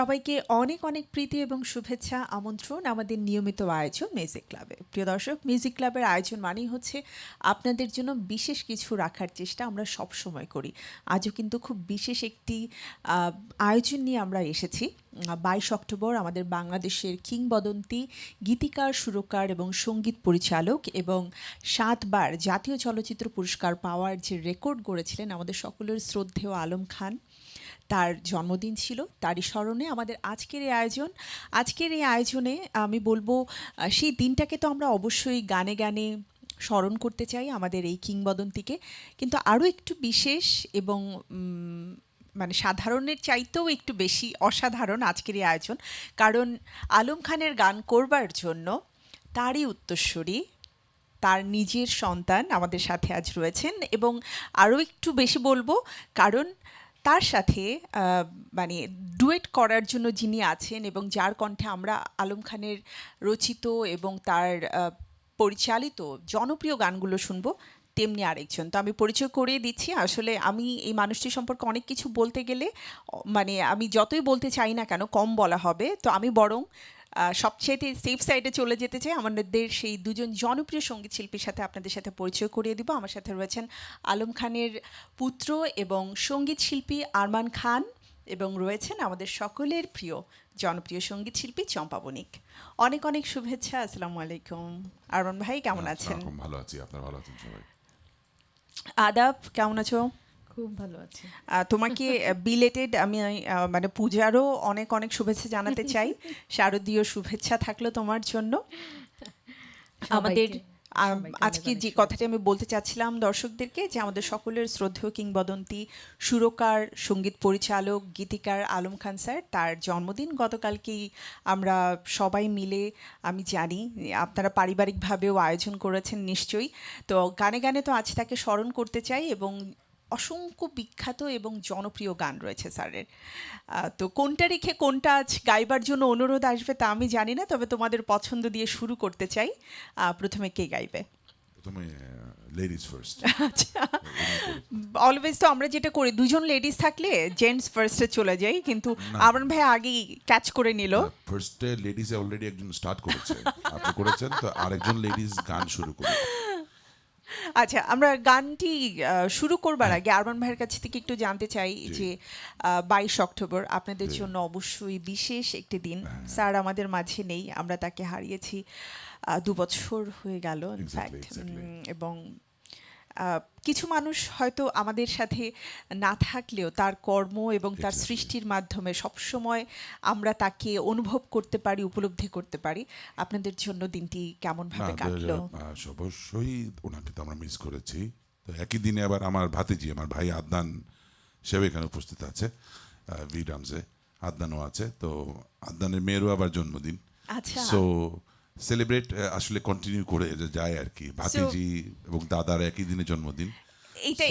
সবাইকে অনেক অনেক প্রীতি এবং শুভেচ্ছা আমন্ত্রণ আমাদের নিয়মিত আয়োজন মিউজিক ক্লাবে। প্রিয় দর্শক, মিউজিক ক্লাবের আয়োজন মানেই হচ্ছে আপনাদের জন্য বিশেষ কিছু রাখার চেষ্টা আমরা সব সময় করি। আজও কিন্তু খুব বিশেষ একটি আয়োজন নিয়ে আমরা এসেছি। 22 অক্টোবর আমাদের বাংলাদেশের কিংবদন্তি গীতিকার, সুরকার এবং সঙ্গীত পরিচালক এবং 7 বার জাতীয় চলচ্চিত্র পুরস্কার পাওয়ার যে রেকর্ড গড়েছিলেন আমাদের সকলের শ্রদ্ধেয় আলম খান, তার জন্মদিন ছিল। তারই স্মরণে আমাদের আজকের এই আয়োজনে আমি বলবো সেই দিনটাকে তো আমরা অবশ্যই গানে গানে স্মরণ করতে চাই আমাদের এই কিংবদন্তিকে, কিন্তু আরও একটু বিশেষ এবং মানে সাধারণের চাইতেও একটু বেশি অসাধারণ আজকের এই আয়োজন, কারণ আলম খানের গান করবার জন্য তারই উত্তরসূরি, তার নিজের সন্তান আমাদের সাথে আজ রয়েছেন। এবং আরও একটু বেশি বলবো কারণ তার সাথে মানে ডুয়েট করার জন্য যিনি আছেন এবং যার কণ্ঠে আমরা আলম খানের রচিত এবং তার পরিচালিত জনপ্রিয় গানগুলো শুনবো, তেমনি আরেকজন। তো আমি পরিচয় করিয়ে দিচ্ছি। আসলে আমি এই মানুষটি সম্পর্কে অনেক কিছু বলতে গেলে মানে আমি যতই বলতে চাই না কেন কম বলা হবে। তো আমি বরং সবচেয়ে সেফ সাইডে চলে যেতে চাই, আমাদের সেই দুজন জনপ্রিয় সঙ্গীত শিল্পীর সাথে আপনাদের সাথে পরিচয় করিয়ে দিব। আমার সাথে রয়েছেন আলম খানের পুত্র এবং সঙ্গীত শিল্পী আরমান খান, এবং রয়েছেন আমাদের সকলের প্রিয় জনপ্রিয় সঙ্গীত শিল্পী চম্পা বণিক। অনেক অনেক শুভেচ্ছা। আসসালামু আলাইকুম। আরমান ভাই কেমন আছেন? ভালো আছি, আপনারা ভালো আছেন সবাই? আদাব, কেমন আছো? খুব ভালো আছে। তোমাকে বিলেটেড আমি মানে পূজারও অনেক অনেক শুভেচ্ছা জানাতে চাই। শারদীয় শুভেচ্ছা থাকলো তোমার জন্য। আমাদের আজকে যে কথাটি আমি বলতে চাচ্ছিলাম দর্শকদেরকে, যে আমাদের সকলের শ্রদ্ধেয় কিংবদন্তি সুরকার, সঙ্গীত পরিচালক, গীতিকার আলম খান স্যার, তার জন্মদিন গতকালকেই আমরা সবাই মিলে, আমি জানি আপনারা পারিবারিকভাবেও আয়োজন করেছেন নিশ্চয়ই। তো গানে গানে তো আজ তাকে স্মরণ করতে চাই, এবং অসংখ্য বিখ্যাত এবং জনপ্রিয় গান রয়েছে স্যারের। তো কোনটা রেখে কোনটা আজ গাইবার জন্য অনুরোধ আসবে তা আমি জানি না, তবে তোমাদের পছন্দ দিয়ে শুরু করতে চাই। প্রথমে কে গাইবে? প্রথমে লেডিজ ফার্স্ট। আচ্ছা, অলওয়েজ তো আমরা যেটা করি দুজন লেডিস থাকলে জেন্টস ফার্স্টে চলে যাই, কিন্তু আমরান ভাই আগেই ক্যাচ করে নিল। ফার্স্টে লেডিজে অলরেডি একজন স্টার্ট করেছে, আপনি করেছেন, তো আরেকজন লেডিজ গান শুরু করুন। আচ্ছা, আমরা গানটি শুরু করবার আগে আরমান ভাইয়ের কাছ থেকে একটু জানতে চাই যে 22 অক্টোবর আপনাদের জন্য অবশ্যই বিশেষ একটি দিন। স্যার আমাদের মাঝে নেই, আমরা তাকে হারিয়েছি 2 বছর হয়ে গেল ইনফ্যাক্ট। এবং কিছু মানুষ হয়তো আমাদের সাথে না থাকলেও তার কর্ম এবং তার সৃষ্টির মাধ্যমে সবসময় আমরা তাকে অনুভব করতে পারি, উপলব্ধি করতে পারি। আপনাদের জন্য দিনটি কেমনভাবে কাটলো? অবশ্যই ওনাকে তো আমরা মিস করেছি। তো একই দিনে আবার আমার ভাতিজি, আমার ভাই আদনান, সেও এখানে উপস্থিত আছে, ভিডামসে আদনানও আছে। তো আদনানের মেয়েরও আবার জন্মদিন। আচ্ছা, সো সেলিব্রেট আসলে কন্টিনিউ করে যায় আর কি। ভাতিজি এবং দাদার একই দিনে জন্মদিন।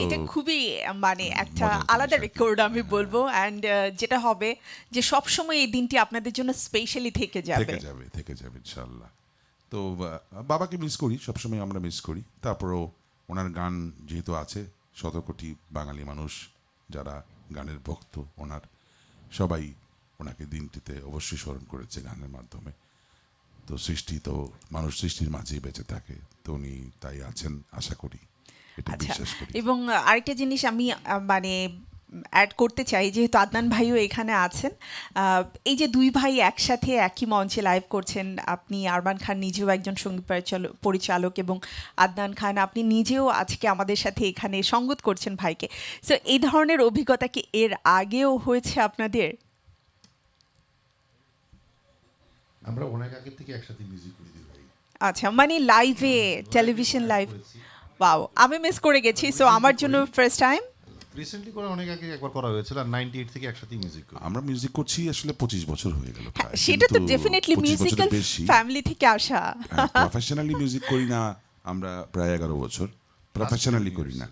এটা খুবই মানে একটা মজার আলাদা জিনিস আর কি। রেকর্ড আমি বলবো। অ্যান্ড যেটা হবে যে সবসময় এই দিনটি আপনাদের জন্য স্পেশালি থেকে যাবে ইনশাল্লাহ। তো বাবাকে মিস করি, সবসময় আমরা মিস করি। তারপরেও ওনার গান যেহেতু আছে, 100 কোটি বাঙালি মানুষ যারা গানের ভক্ত, ওনার সবাই ওনাকে দিনটিতে অবশ্যই স্মরণ করেছে গানের মাধ্যমে। তো সৃষ্টি তো মানুষ সৃষ্টির মাঝেই বেঁচে থাকে, তো উনি তাই আছেন আশা করি, এটা আচ্ছা, বিশ্বাস করি। এবং আরেকটা জিনিস আমি মানে অ্যাড করতে চাই, যেহেতু আদনান ভাইও এখানে আছেন, এই যে দুই ভাই একসাথে একই মঞ্চে লাইভ করছেন, আপনি আরমান খান নিজেও একজন সঙ্গীত পরিচালক এবং আদনান খান আপনি নিজেও আজকে আমাদের সাথে এখানে সঙ্গত করছেন ভাইকে। সো এই ধরনের অভিজ্ঞতা কি এর আগেও হয়েছে আপনাদের? আমরা অনেক আগে থেকে একসাথে মিউজিক করে দিই ভাই। আচ্ছা, মানে লাইভে, টেলিভিশন লাইভ। ওয়াও, আমি মিস করে গেছি, সো আমার জন্য ফার্স্ট টাইম। রিসেন্টলি করে অনেক আগে একবার করা হয়েছিল, আর 98 থেকে একসাথে মিউজিক করি। আমরা মিউজিক করছি আসলে 25 বছর হয়ে গেল প্রায়। সেটা তো কিন্তু ডেফিনেটলি 25 বছরের মিউজিক্যাল বেশি। ফ্যামিলি থেকে আসা। প্রফেশনালি মিউজিক করি না আমরা প্রায় 11 বছর, প্রফেশনালি করি না।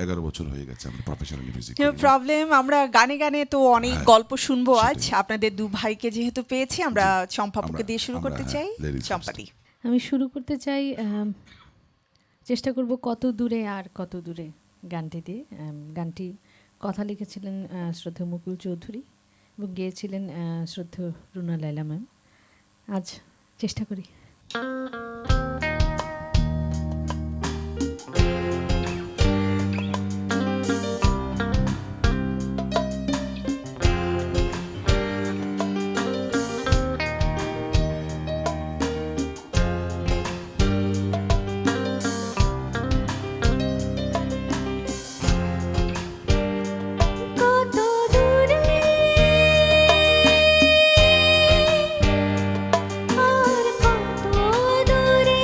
11 বছর হয়ে গেছে আমরা প্রফেশনালি মিউজিক করি না। প্রবলেম, আমরা গানে গানে তো অনেক গল্প শুনবো আজ। আপনাদের দু ভাইকে যেহেতু পেয়েছি, আমরা চম্পাপুকে দিয়ে শুরু করতে চাই। চম্পাদি, আমি শুরু করতে চাই, চেষ্টা করব কত দূরে আর কত দূরে গানটি দিয়ে। গানটি কথা লিখেছিলেন শ্রদ্ধেয় মুকুল চৌধুরী, এবং গেয়েছিলেন শ্রদ্ধেয় রুনা লায়লা ম্যাম। আজ চেষ্টা করি। কত দূরে আর কত দূরে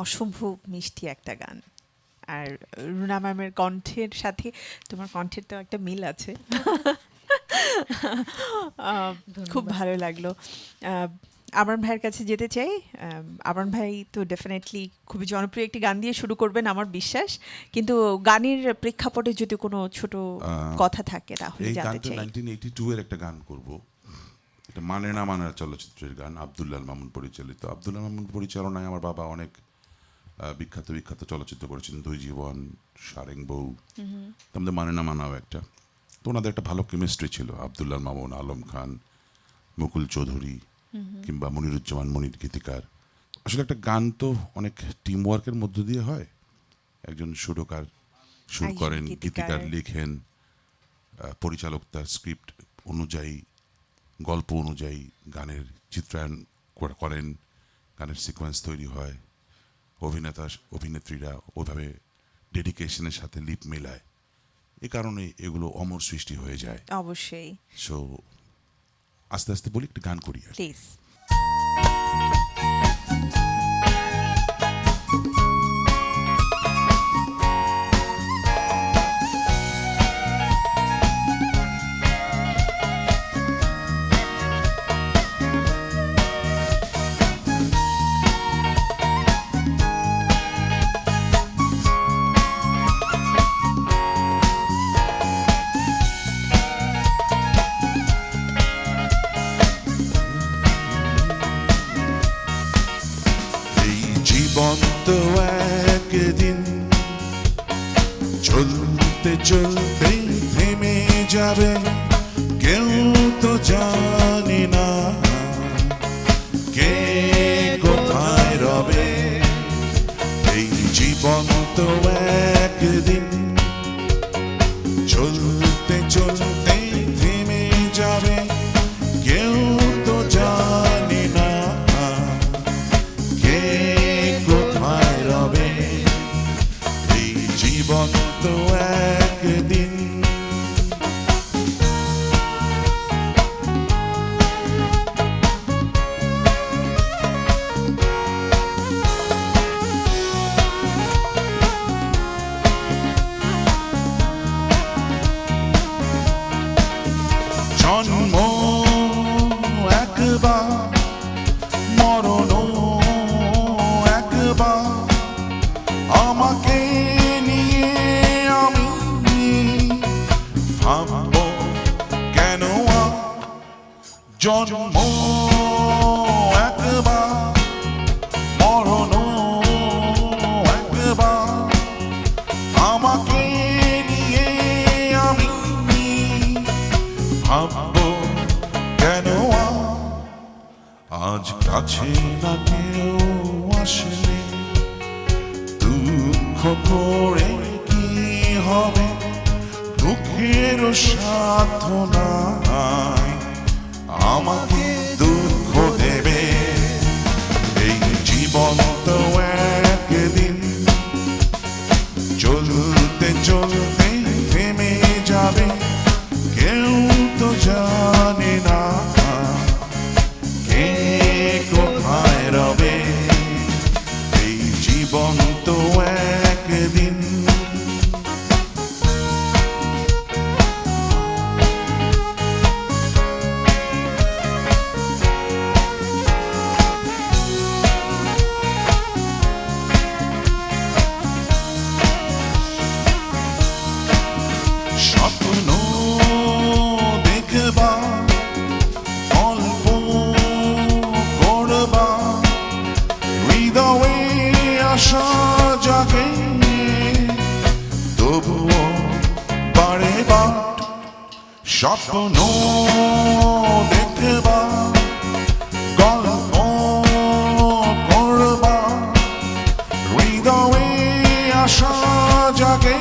অসম্ভব মিষ্টি একটা গান। আর রুনা ম্যামের কণ্ঠের সাথে তোমার কণ্ঠের তো একটা মিল আছে। খুব ভালো লাগলো। আমরান ভাইয়ের কাছে যেতে চাই। আমরান ভাই তো ডেফিনেটলি খুবই জনপ্রিয় একটি গান দিয়ে শুরু করবেন আমার বিশ্বাস, কিন্তু গানের প্রেক্ষাপটে যদি কোনো ছোট কথা থাকে তাহলে এই জানতে গানটা চাই। 1982 এর একটা গান করব। এটা মানে না মানার চলচ্চিত্রের গান, আব্দুল্লাহ মামুন পরিচালিত। আব্দুল্লাহ মামুন পরিচালনায় আমার বাবা অনেক বিখ্যাত বিখ্যাত চলচ্চিত্র করেছেন, দুই জীবন, সারেং বউ, তোমাদের মানে না মানাও একটা। তো ওনাদের একটা ভালো কেমিস্ট্রি ছিল, আব্দুল্লাহ মামুন, আলম খান, মুকুল চৌধুরী কিংবা মনিরুজ্জামান মনির গীতিকার। আসলে একটা গান তো অনেক টিম ওয়ার্কের মধ্য দিয়ে হয়। একজন সুরকার সুর একজন করেন, গীতিকার। গীতিকার লেখেন, পরিচালক তার স্ক্রিপ্ট অনুযায়ী, গল্প অনুযায়ী গানের চিত্রায়ন করেন, গানের সিকোয়েন্স তৈরি হয়, অভিনেতা অভিনেত্রীরা ওইভাবে ডেডিকেশনের সাথে লিপ মেলায়। এ কারণে এগুলো অমর সৃষ্টি হয়ে যায়। অবশ্যই, সো আস্তে আস্তে বলি একটা গান করি আর কি। প্লিজ। এই জীবন তো একদিন চলতে চলতে থেমে যাবে, কেউ তো জানে না কে কোথায় রবে। এই জীবন তো একদিন চলতে চলতে থেমে যাবে, কেউ তো জানে না কে কোথায় রবে। এই জীবন তো একদিন। জন্ম একবার, মরণ একবার, আমাকে নিয়ে আমি ভাবব কেন আর। জন্ম একবার, মরণ একবার, আমাকে নিয়ে আমি ভাবব কেন আর। আজ কাছে না কেউ আসলে দুঃখ করে কি হবে, দুঃখের সাধনায় আমাকে দুঃখ দেবে। এই জীবন তো একদিন চলতে চলতে থেমে যাবে, কেউ তো জানে না কে কোথায় রবে। এই জীবন তো একদিন। স্বপ্ন দেখবা, গল্প করবা, হৃদয়ে আশা জাগে, তবুও বারে বার। স্বপ্ন দেখবা, গল্প করবা, হৃদয়ে আশা জাগে,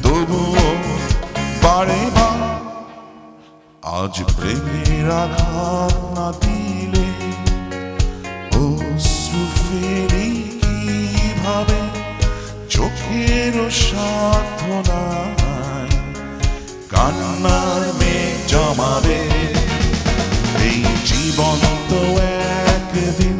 তবুও বারে বার। আজ প্রেমের আঘাত না দিলে অশ্রু ফেরি কিভাবে, চোখের সাধনায় কান্নার মেঘ জমাবে। এই জীবন তো একদিন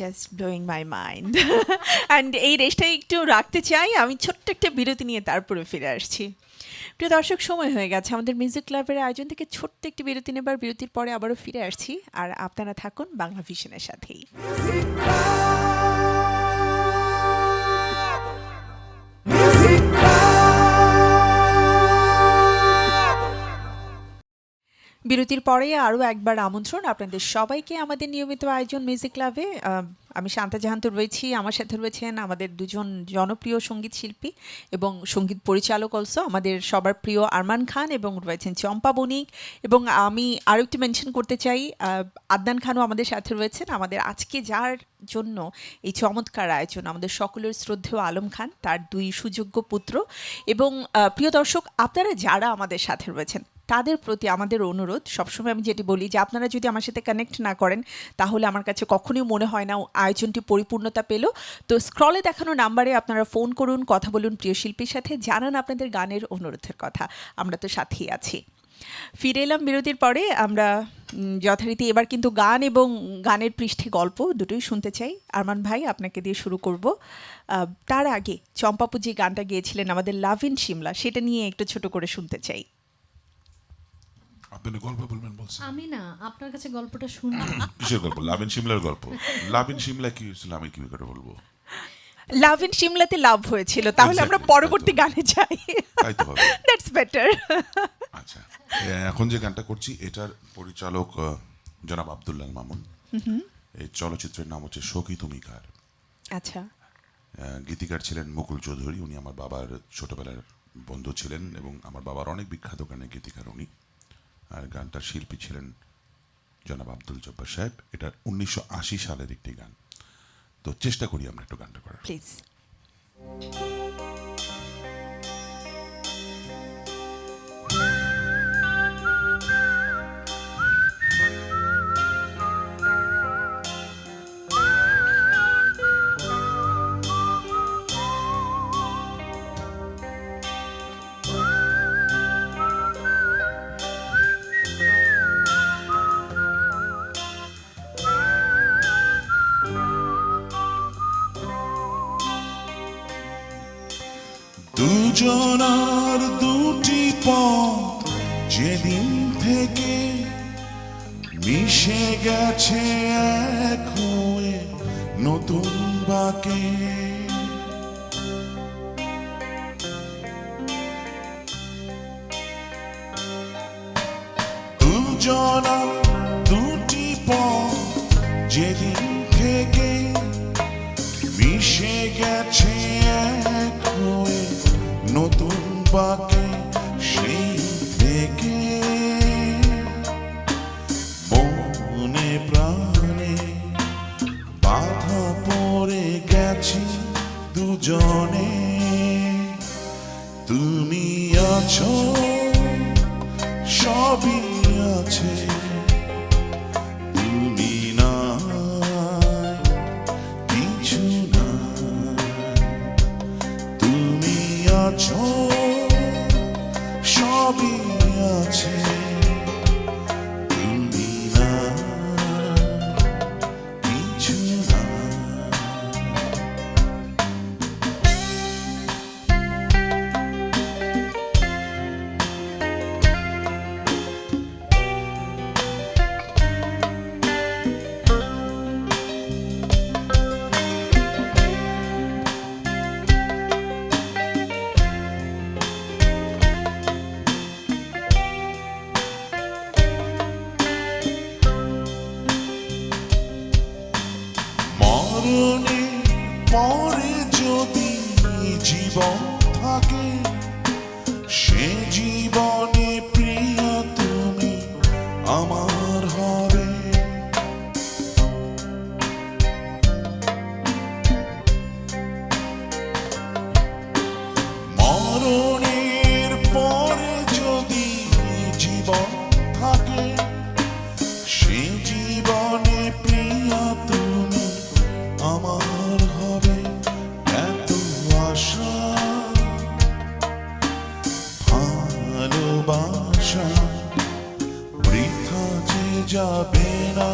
just blowing my mind and এই রেসটা একটু রাখতে চাই, আমি ছোট্ট একটা বিরতি নিয়ে তারপরে ফিরে আসছি। প্রিয় দর্শক, সময় হয়ে গেছে আমাদের মিউজিক ক্লাবের আয়োজন থেকে ছোট্ট একটি বিরতি নেবার, বিরতির পরে আবারও ফিরে আসছি, আর আপনারা থাকুন বাংলা ভিশনের সাথেই। বিরতির পরে আরও একবার আমন্ত্রণ আপনাদের সবাইকে আমাদের নিয়মিত আয়োজন মিউজিক ক্লাবে। আমি শান্তা জাহান তো রয়েছি, আমার সাথে রয়েছেন আমাদের দুজন জনপ্রিয় সঙ্গীত শিল্পী এবং সঙ্গীত পরিচালক অলসো, আমাদের সবার প্রিয় আরমান খান, এবং রয়েছেন চম্পা বণিক, এবং আমি আরও একটু মেনশন করতে চাই আদনান খানও আমাদের সাথে রয়েছেন। আমাদের আজকে যার জন্য এই চমৎকার আয়োজন, আমাদের সকলের শ্রদ্ধেয় আলম খান, তার দুই সুযোগ্য পুত্র। এবং প্রিয় দর্শক, আপনারা যারা আমাদের সাথে রয়েছেন তাদের প্রতি আমাদের অনুরোধ, সবসময় আমি যেটি বলি যে আপনারা যদি আমার সাথে কানেক্ট না করেন তাহলে আমার কাছে কখনোই মনে হয় না আয়োজনটি পরিপূর্ণতা পেল। তো স্ক্রলে দেখানো নাম্বারে আপনারা ফোন করুন, কথা বলুন প্রিয় শিল্পীর সাথে, জানান আপনাদের গানের অনুরোধের কথা, আমরা তো সাথেই আছি। ফিরে এলাম বিরতির পরে। আমরা যথারীতি এবার কিন্তু গান এবং গানের পৃষ্ঠে গল্প দুটোই শুনতে চাই। আরমান ভাই, আপনাকে দিয়ে শুরু করব। তার আগে চম্পাপু যে গানটা গিয়েছিলেন আমাদের লাভ ইন সিমলা, সেটা নিয়ে একটু ছোট করে শুনতে চাই। আপনি গল্প বলবেন বলছেন? আমি না আপনার কাছে গল্পটা শুনবো। কিসের গল্প? লাভ ইন সিমলার গল্প? লাভ ইন সিমলা কি হয়েছিল আমি কি করে বলবো? লাভ ইন সিমলাতে লাভ হয়েছিল, তাহলে আমরা Exactly, পরবর্তী গানে যাই। তাই তো হবে। That's better. আচ্ছা, এখন যে গানটা করছি এটার পরিচালক জনাব আব্দুল্লাহ মামুন। এই চলচ্চিত্রের নাম হচ্ছে সখী তুমি কার। আচ্ছা, গীতিকার ছিলেন মুকুল চৌধুরী, উনি আমার বাবার ছোটবেলার বন্ধু ছিলেন এবং আমার বাবার অনেক বিখ্যাত গানের গীতিকার উনি। আর গানটার শিল্পী ছিলেন জনাব আব্দুল জব্বার সাহেব। এটা 1980 সালের একটি গান। তো চেষ্টা করি আমরা একটু গানটা করার। প্লিজ। দুজনার দুটি পথ যেদিন থেকে মিশে গেছে এক হয়ে নতুন বাকে, দুজনার দুটি পথ যেদিন থেকে মিশে গেছে এক হয়ে নতুন বাকে, সেই থেকে মনে প্রাণে বাধা পড়ে গেছি দুজনে। তুমি আছো, সবই আছে, তুমি নাই, কিছু নাই। তুমি আছো, সবই আছে, তুমি নাই, কিছু নাই। মরণের পরে যদি জীবন থাকে, সে জীবনে প্রিয় তুমি আমার হবে। মরণের পরে যদি জীবন থাকে, সে জীবনে প্রিয় তুমি আমার হবে। এত আশা ভালোবাসা বৃথা যে যাবে না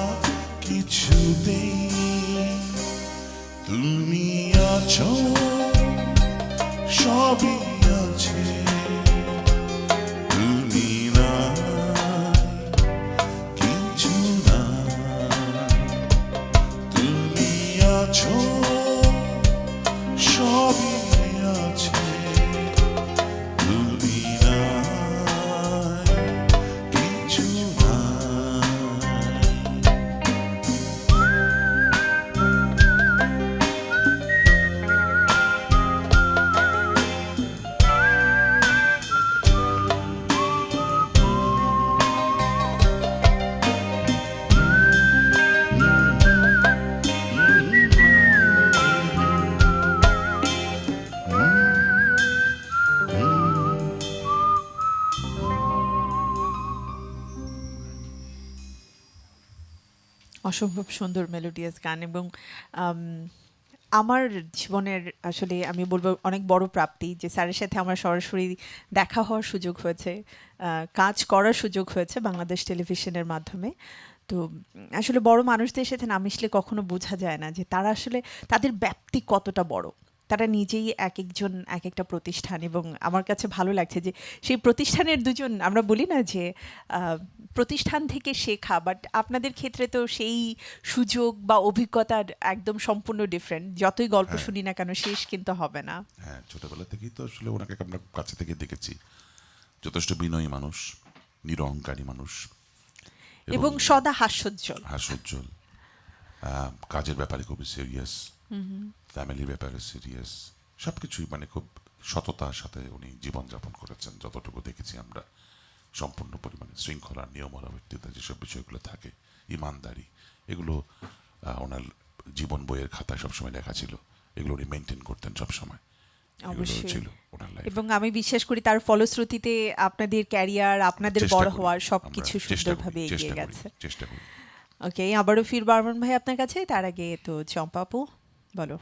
কিছুতেই। সবই আছে, তুমি না কিছু না, তুমি আছো সবই আছে, তুমি না কিছু না। অসম্ভব সুন্দর মেলোডিয়াস গান এবং আম, আমার জীবনের আসলে আমি বলবো অনেক বড় প্রাপ্তি যে স্যারের সাথে আমার সরাসরি দেখা হওয়ার সুযোগ হয়েছে, কাজ করার সুযোগ হয়েছে বাংলাদেশ টেলিভিশনের মাধ্যমে। তো আসলে বড় মানুষদের সাথে না মিশলে কখনো বোঝা যায় না যে তারা আসলে তাদের ব্যাপ্তি কতটা বড়। তারা নিজেই এক একজন এক একটা প্রতিষ্ঠান এবং আমার কাছে ভালো লাগছে যে সেই প্রতিষ্ঠানের দুজন আমরা বলি না যে প্রতিষ্ঠান থেকে শেখা, বাট আপনাদের ক্ষেত্রে তো সেই সুযোগ বা অভিজ্ঞতা একদম সম্পূর্ণ ডিফারেন্ট। যতই গল্প শুনি না কেন শেষ কিন্তু হবে না। হ্যাঁ, ছোটবেলা থেকেই তো আসলে ওনাকে আমরা কাছে থেকে দেখেছি। যথেষ্ট বিনয়ী মানুষ, নিরহংকারী মানুষ এবং সদা হাস্যোজ্জ্বল। হাস্যোজ্জ্বল, কাজের ব্যাপারে খুবই সিরিয়াস, ফ্যামিলির ব্যাপারে সিরিয়াস, সব কিছুই মানে খুব সততার সাথে উনি জীবনযাপন করেছেন যতটুকু দেখেছি আমরা। সম্পূর্ণ পরিমাণে শৃঙ্খলা, নিয়মরবর্তিতা যেসব বিষয়গুলো থাকে, ইমানদারি, এগুলো ওনার জীবন বইয়ের খাতায় সবসময় লেখা ছিল। এগুলো উনি মেনটেন করতেন সবসময়। এগুলো অবশ্যই। ছিল ওনার লাইফ। এবং আমি বিশ্বাস করি তার ফলশ্রুতিতে আপনাদের ক্যারিয়ার, আপনাদের চেষ্টা বড় করি, হওয়ার আমরা সবকিছু চেষ্টা সুন্দরভাবে করি, এগিয়ে চেষ্টা করি, গেছে। চেষ্টা করি। ওকে, আবারও ফিরবো আরমান ভাই আপনার কাছে। তার আগে তো চম্পা আপু বলো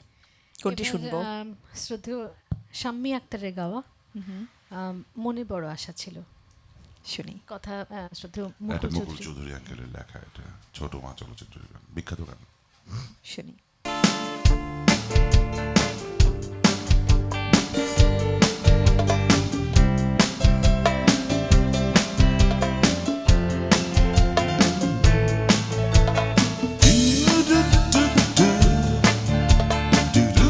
কোনটি এবার, শুনবো? শ্রদ্ধেয় শাম্মী আক্তারের গাওয়া মনে বড় আশা ছিল। শুনি। কথা শ্রদ্ধেয় এটা মুকুল মুকুল চৌধুরী। চৌধুরী আঙ্কেলের লেখা, এটা ছোট মা চলচ্চিত্রের গান, বিখ্যাত গান। শুনি। Do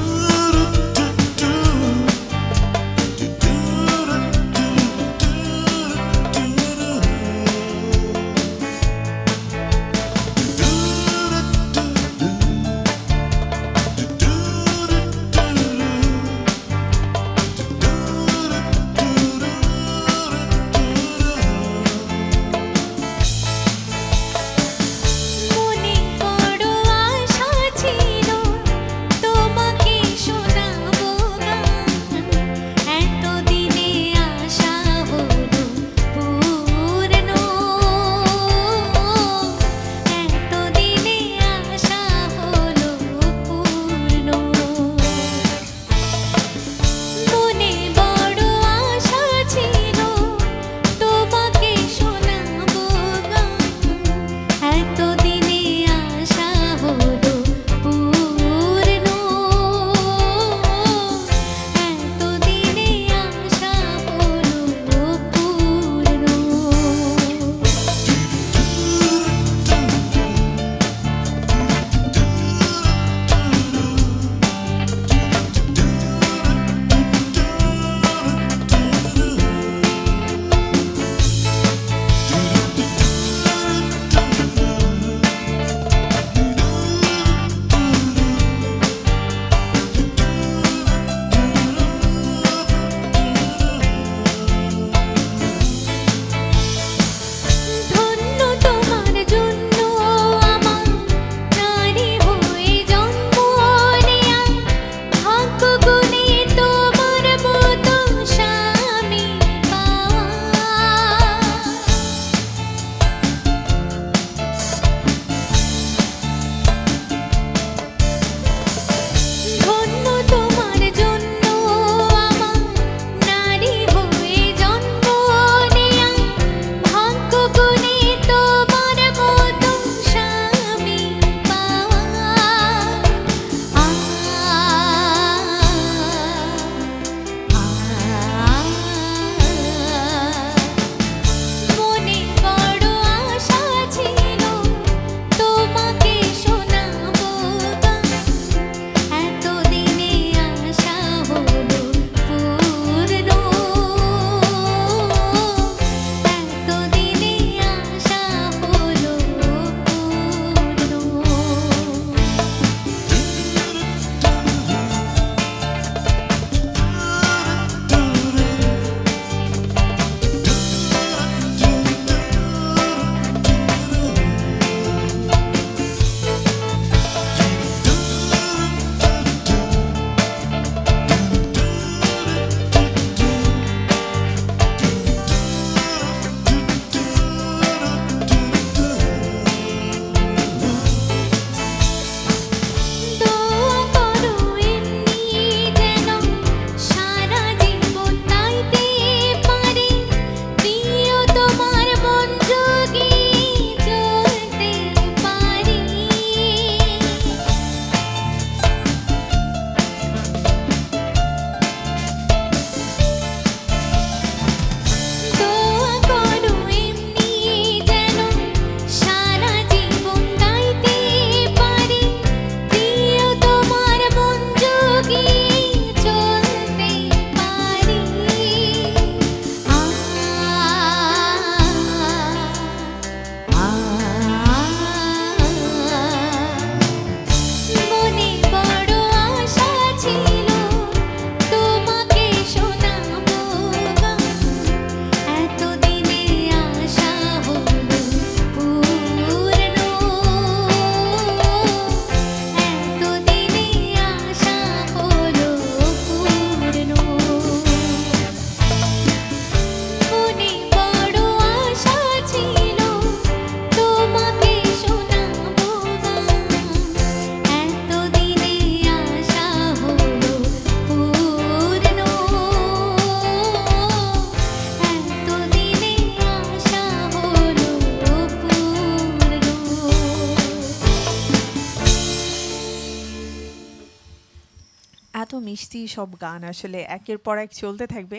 মিষ্টি সব গান আসলে একের পর এক চলতে থাকবে।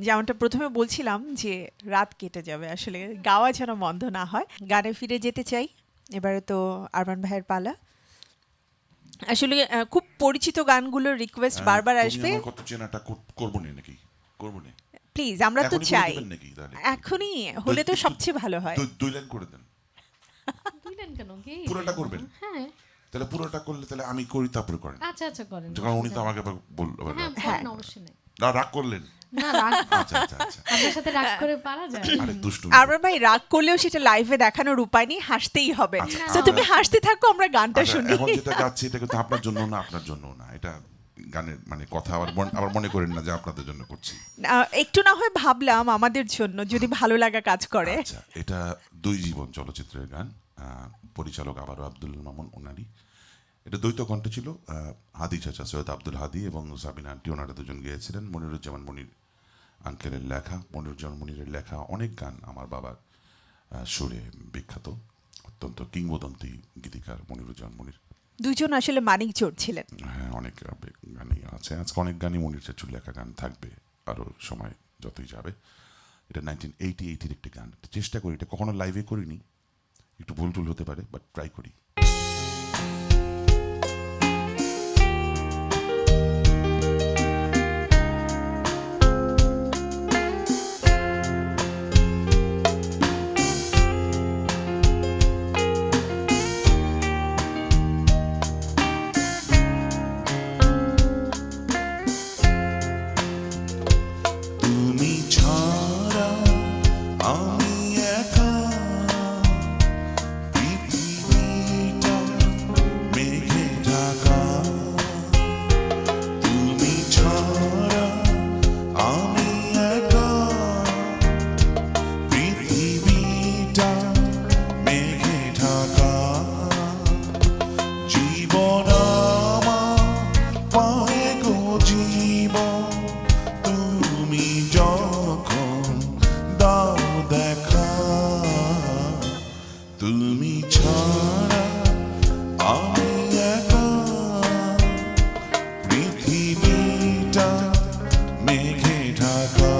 যেমনটা প্রথমে বলছিলাম যে রাত কেটে যাবে, আসলে গাওয়া যেন বন্ধ না হয়। গানে ফিরে যেতে চাই, এবারে তো আরমান ভাইয়ের পালা। আসলে খুব পরিচিত গানগুলোর রিকোয়েস্ট বারবার তুমি আসবে। আমার কত চেনাটা করবো না নাকি? করবো না? প্লিজ, আমরা তো এখনই করে চাই দেবেন নাকি তাহলে? এখনই হলে তো সবচেয়ে ভালো হয়। দুই লাইন করে দেন। দিলেন কেন গেয়ে পুরোটা করবেন? হ্যাঁ তাহলে পুরোটা করলে তাহলে আমি করি তারপরে করেন। আচ্ছা আচ্ছা করেন কারণ উনি তো আমাকে আবার বললো হ্যাঁ করেন, অবশ্যই নেই না, রাগ করলেন। না রাগ আচ্ছা আচ্ছা আচ্ছা, আপনার সাথে রাগ করে পারা যায় আরে দুষ্টু। আরমান ভাই রাগ করলেও সেটা লাইভে দেখানোর উপায় নেই, হাসতেই হবে। আচ্ছা, তো তুমি হাসতে থাকো, আমরা গানটা আচ্ছা, শুনি। এখন যেটা গাচ্ছি এটা কিন্তু আপনার জন্য না, আপনার জন্য না, এটা গানের মানে কথা আবার মনে করেন না যে আপনাদের জন্য করছি। একটু না হয় ভাবলাম আমাদের জন্য, যদি ভালো লাগা কাজ করে। আচ্ছা, এটা দুই জীবন চলচ্চিত্রের গান, পরিচালক আবারও আব্দুল মামুন ওনারই। এটা দ্বৈত কণ্ঠ ছিল, হাদি চাচা সৈয়দ আব্দুল হাদি এবং সাবিনা আন্টি, ওনারা দুজন গিয়েছিলেন। মনিরুজ্জামান মনির আঙ্কেলের লেখা, মনিরুজ্জামান মনিরের লেখা অনেক গান আমার বাবার সুরে বিখ্যাত, অত্যন্ত কিংবদন্তি গীতিকার মনিরুজ্জামান মনির। দুজন আসলে মানিক জোড় ছিলেন। হ্যাঁ, অনেক গানই আছে, আজকে অনেক গানই মনির চাচুর লেখা গান থাকবে আরও সময় যতই যাবে। এটা 1988-এর একটি গান, চেষ্টা করি, এটা কখনো লাইভে করিনি, একটু ভুল টুল হতে পারে, বাট ট্রাই করি। তুমি ছাড়া আমি একা, পৃথিবীটা মেঘে ঢাকা। তুমি ছাড়া আমি একা, পৃথিবীটা মেঘে ঢাকা। জীবন আমার পায়ে গো জীবন, তুমি যখন দাও দেখা। তুমি ছাড়া আমি একা, পৃথিবীটা মেঘে ঢাকা।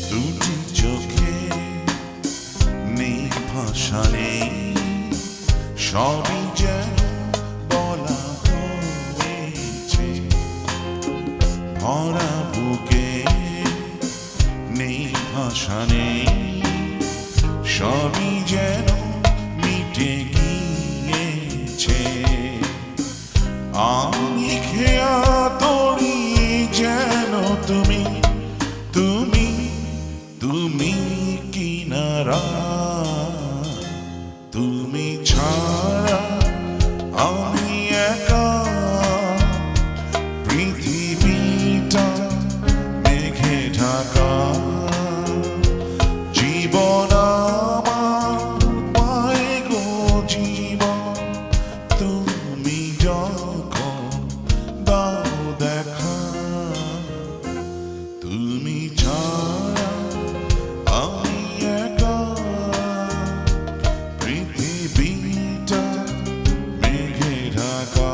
দুটি চোখে নেই ভাষা নেই, সবই যেন বলা হয়েছে। ভরা বুকে নেই ভাষা নেই, সবই যেন মিটে গিয়েছে। আমি খেয়া তরি যেন তুমি, তুমি তুমি কিনারা। তুমি ছাড়া আমি একা, পৃথিবীটা মেঘে ঢাকা। জীবন আমার পায়ে গো জীবন, তুমি যখন দাও দেখা। তুমি ছাড়া আমি একা, পৃথিবীটা মেঘে ঢাকা।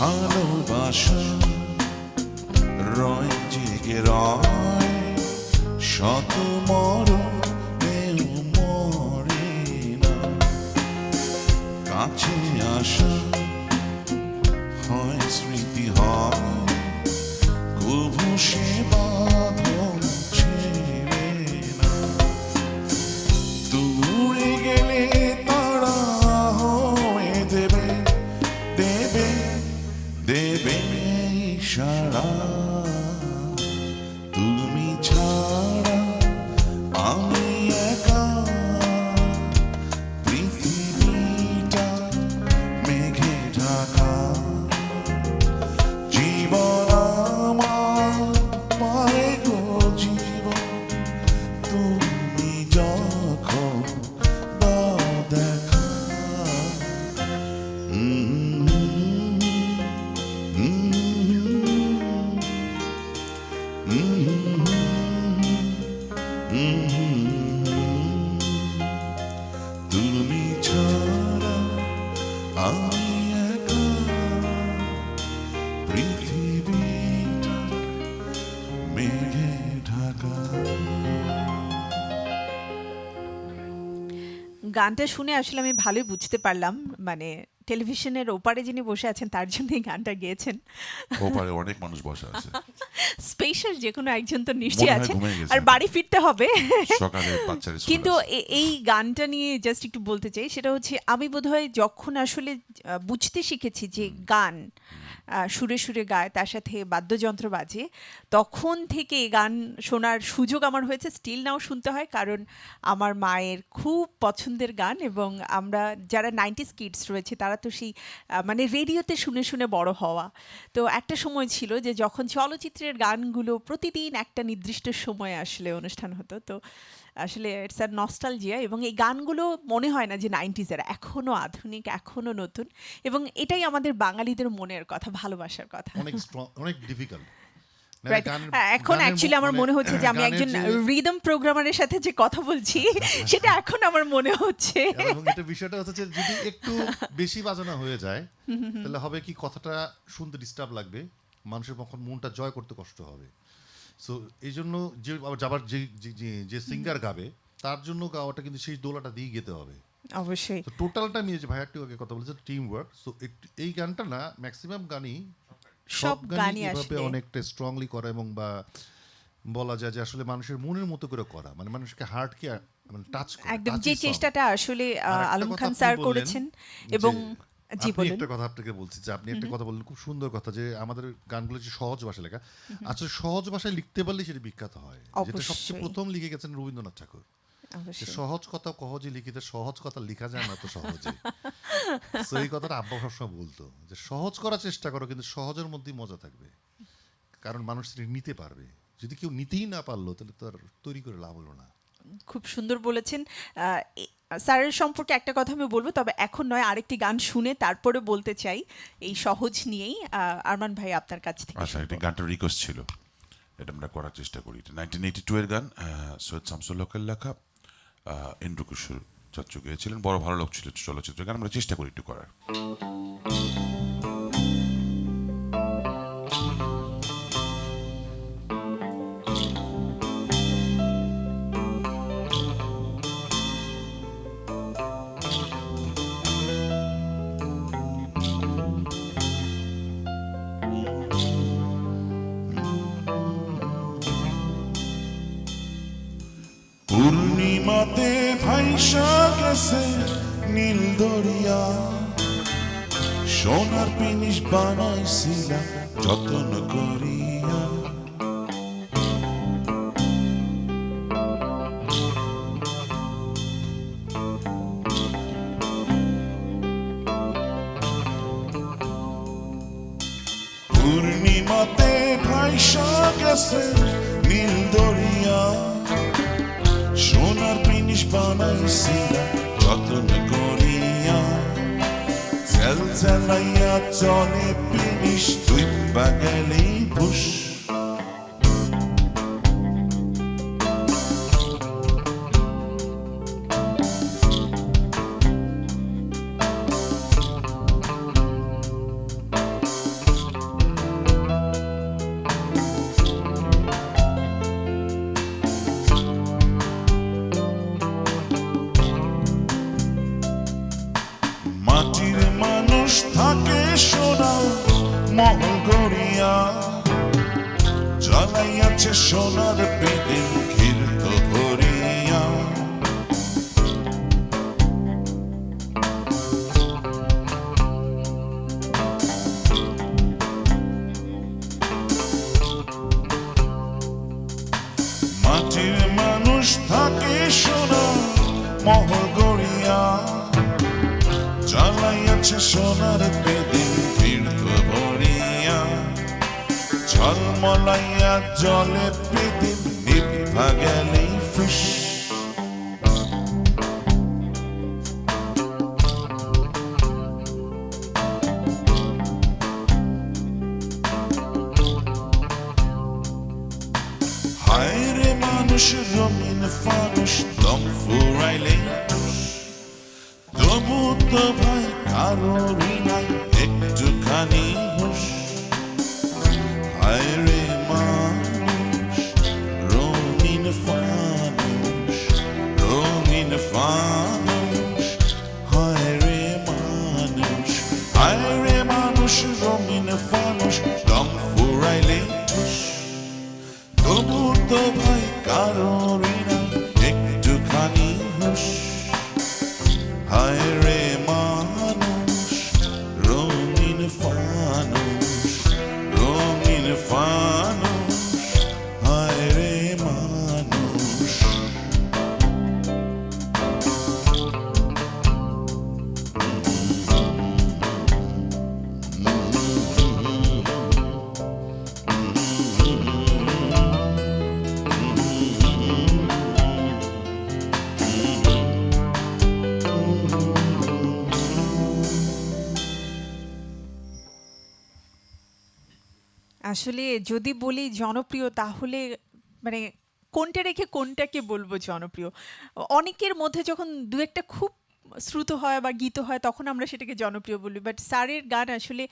ভালোবাসা রয় জেগে রয়, শত মরণেও মরে না। কাছে আসা হয় স্মৃতি হয়, কভু সে বাঁধন ছেড়ে না। দূরে গেলে তার তুমি ছাড়া আমি একা, পৃথিবীটা মেঘে ঢাকা। গানটা শুনে আসলে আমি ভালোই বুঝতে পারলাম, মানে টেলিভিশনের ওপারে যিনি বসে আছেন তার জন্যই গানটা গেয়েছেন। ওপারে অনেক মানুষ বসে আছে, স্পেশাল যে কোনো একজন তো মনে নিশ্চয়ই হয় আছেন, ঘুমিয়ে গেছে। আর বাড়ি ফিরতে হবে। সকালে বাচ্চারা স্কুল কিন্তু আছে। এই গানটা নিয়ে জাস্ট একটু বলতে চাই, সেটা হচ্ছে আমি বোধহয় যখন আসলে বুঝতে শিখেছি যে গান সুরে সুরে গায়, তার সাথে বাদ্যযন্ত্র বাজে, তখন থেকে এই গান শোনার সুযোগ আমার হয়েছে। স্টিল নাও শুনতে হয়, কারণ আমার মায়ের খুব পছন্দের গান, এবং আমরা যারা 90s কিডস রয়েছে তারা তো সেই মানে রেডিওতে শুনে শুনে বড় হওয়া। তো একটা সময় ছিল যে যখন চলচ্চিত্রের গানগুলো প্রতিদিন একটা নির্দিষ্ট সময়ে আসলে অনুষ্ঠান হতো, তো আসলে ইটস আর নস্টালজিয়া, এবং এই গানগুলো মনে হয় না যে 90s-এর, এখনও আধুনিক, এখনও নতুন, এবং এটাই আমাদের বাঙালিদের মনের কথা, ভালোবাসার কথা। অনেক স্ট্রং, অনেক ডিফিকাল্ট। Right. এখন অ্যাকচুয়ালি আমার মনে হচ্ছে যে আমি একজন রিদম প্রোগ্রামারের সাথে যে কথা বলছি সেটা এখন আমার মনে হচ্ছে। এবং এটা বিষয়টা হচ্ছে যে যদি একটু বেশি বাজানো হয়ে যায় তাহলে হবে কি, কথাটা শুনতে ডিস্টার্ব লাগবে, মানুষের তখন মনটা জয় করতে কষ্ট হবে। সো এই জন্য যে যাবার যে সিঙ্গার গাবে তার জন্য গাওয়াটা কিন্তু সেই দোলাটা দিয়ে গেতে হবে। অবশ্যই তো টোটালটা নিয়ে যে ভাই একটু আগে কথা বলেছে টিম ওয়ার্ক, সো এই গানটা না ম্যাক্সিমাম গানই সব গানই এভাবে আসলে অনেকটা স্ট্রংলি করা, এবং বা বলা যায় যে আসলে মানুষের মনের মতো করে করা, মানে মানুষকে হার্টকে মানে টাচ করা, একদম touchy যে song। চেষ্টাটা আসলে আরেকটা আলম কথা খান আপনি স্যার বললেন করেছেন, যে এবং জি আপনি বলুন। একটা কথা আপনাকে বলছি যে আপনি একটা কথা বললেন, খুব সুন্দর কথা, যে আমাদের গানগুলো যে সহজ ভাষায় লেখা, আসলে সহজ ভাষায় লিখতে পারলে সেটা বিখ্যাত হয়। যেটা সবচেয়ে অবশ্যই। প্রথম লিখে গেছেন রবীন্দ্রনাথ ঠাকুর, যে অবশ্যই সহজ কথা সহজে লিখিতে, সহজ কথা লেখা যায় না তো সহজে। তো এই কথাটা আব্বা সবসময় বলতো, যে সহজ করার চেষ্টা করো, কিন্তু সহজের মধ্যেই মজা থাকবে, কারণ মানুষ সেটা নিতে পারবে। যদি কেউ নিতেই না পারলো তাহলে তো আর তৈরি করে লাভ হলো না। খুব সুন্দর বলেছেন। স্যারের সম্পর্কে একটা কথা আমি বলবো, তবে এখন নয়, আরেকটি গান শুনে তারপরে বলতে চাই এই সহজ নিয়েই। আরমান ভাই আপনার কাছ থেকে আচ্ছা, শুনবো। এটা গানটা রিকোয়েস্ট ছিল, এটা আমরা করার চেষ্টা করি। এটা 1982-এর গান, সৈয়দ শামসুল হকের লেখা, ইন্দ্র কিশোর চাচ্চু গেয়েছিলেন, বড় ভালো লোক ছিল চলচ্চিত্রের গান, আমরা চেষ্টা করি একটু করার। পূর্ণিমাতে ভাইসা গেছে নীল দরিয়া, সোনার পিনিস বানাইছিলাম যত্ন করিয়া। পূর্ণিমাতে ভাইসা গেছে নীল দরিয়া, সোনার পিনিস বানাইছিলাম যত্ন করিয়া। জেল জ্বালাইয়া চলে পিনিস দুই বাগালি বুস। মাটির মানুষ থাকে সোনা মহল গড়িয়া, জ্বালাইয়াছে সোনার পেদিন ঘিরত ভরিয়া। মাটির মানুষ থাকে সোনা মহল গড়িয়া, জ্বালাইয়াছে সোনার বেদিন ফিরত ভরিয়া। ঝলমলাইয়া জলে বেদিন নিভা গেলি ফুস। ফানুষ দম ফুরাইলে তবু তো ভাই কারোরই নাই একটুখানি হুঁশ হায় রে মানুষ রঙিন ফানুষ রঙিন ফানুষ হায় রে মানুষ রঙিন ফানুষ দম ফুরাইলে ঠুস তবু তো ভাই কারোরই নাই একটুখানি হুঁশ হায় রে মানুষ রঙিন ফানুষ রঙিন ফানুষ হায় রে মানুষ আসলে যদি বলি জনপ্রিয় তাহলে মানে কোনটা রেখে কোনটাকে বলবো জনপ্রিয়। অনেকের মধ্যে যখন দু একটা খুব শ্রুত হয় বা গীত হয় তখন আমরা সেটাকে জনপ্রিয় বলি, বাট স্যারের গান আসলে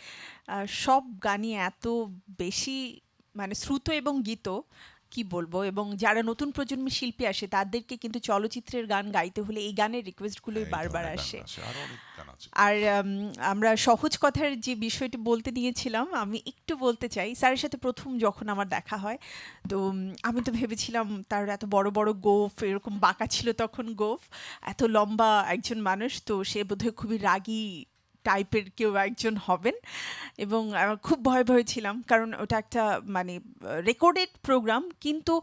সব গানই এত বেশি মানে শ্রুত এবং গীত কি বলবো, এবং যারা নতুন প্রজন্মের শিল্পী আসে তাদেরকে কিন্তু চলচ্চিত্রের গান গাইতে হলে এই গানের রিকোয়েস্টগুলোই এই বারবার ধরনের গান আসে। আছে, আরো অনেক গান আছে। আর আমরা সহজ কথার যে বিষয়টি বলতে নিয়েছিলাম আমি একটু বলতে চাই, স্যারের সাথে প্রথম যখন আমার দেখা হয় তো আমি তো ভেবেছিলাম তার এত বড় বড় গোঁফ, এরকম বাঁকা ছিল তখন গোঁফ, এত লম্বা একজন মানুষ, তো সে বোধহয় খুবই রাগী টাইপের কেউ একজন হবেন, এবং আমার খুব ভয় ভয় ছিলাম কারণ ওটা একটা মানে রেকর্ডেড প্রোগ্রাম, কিন্তু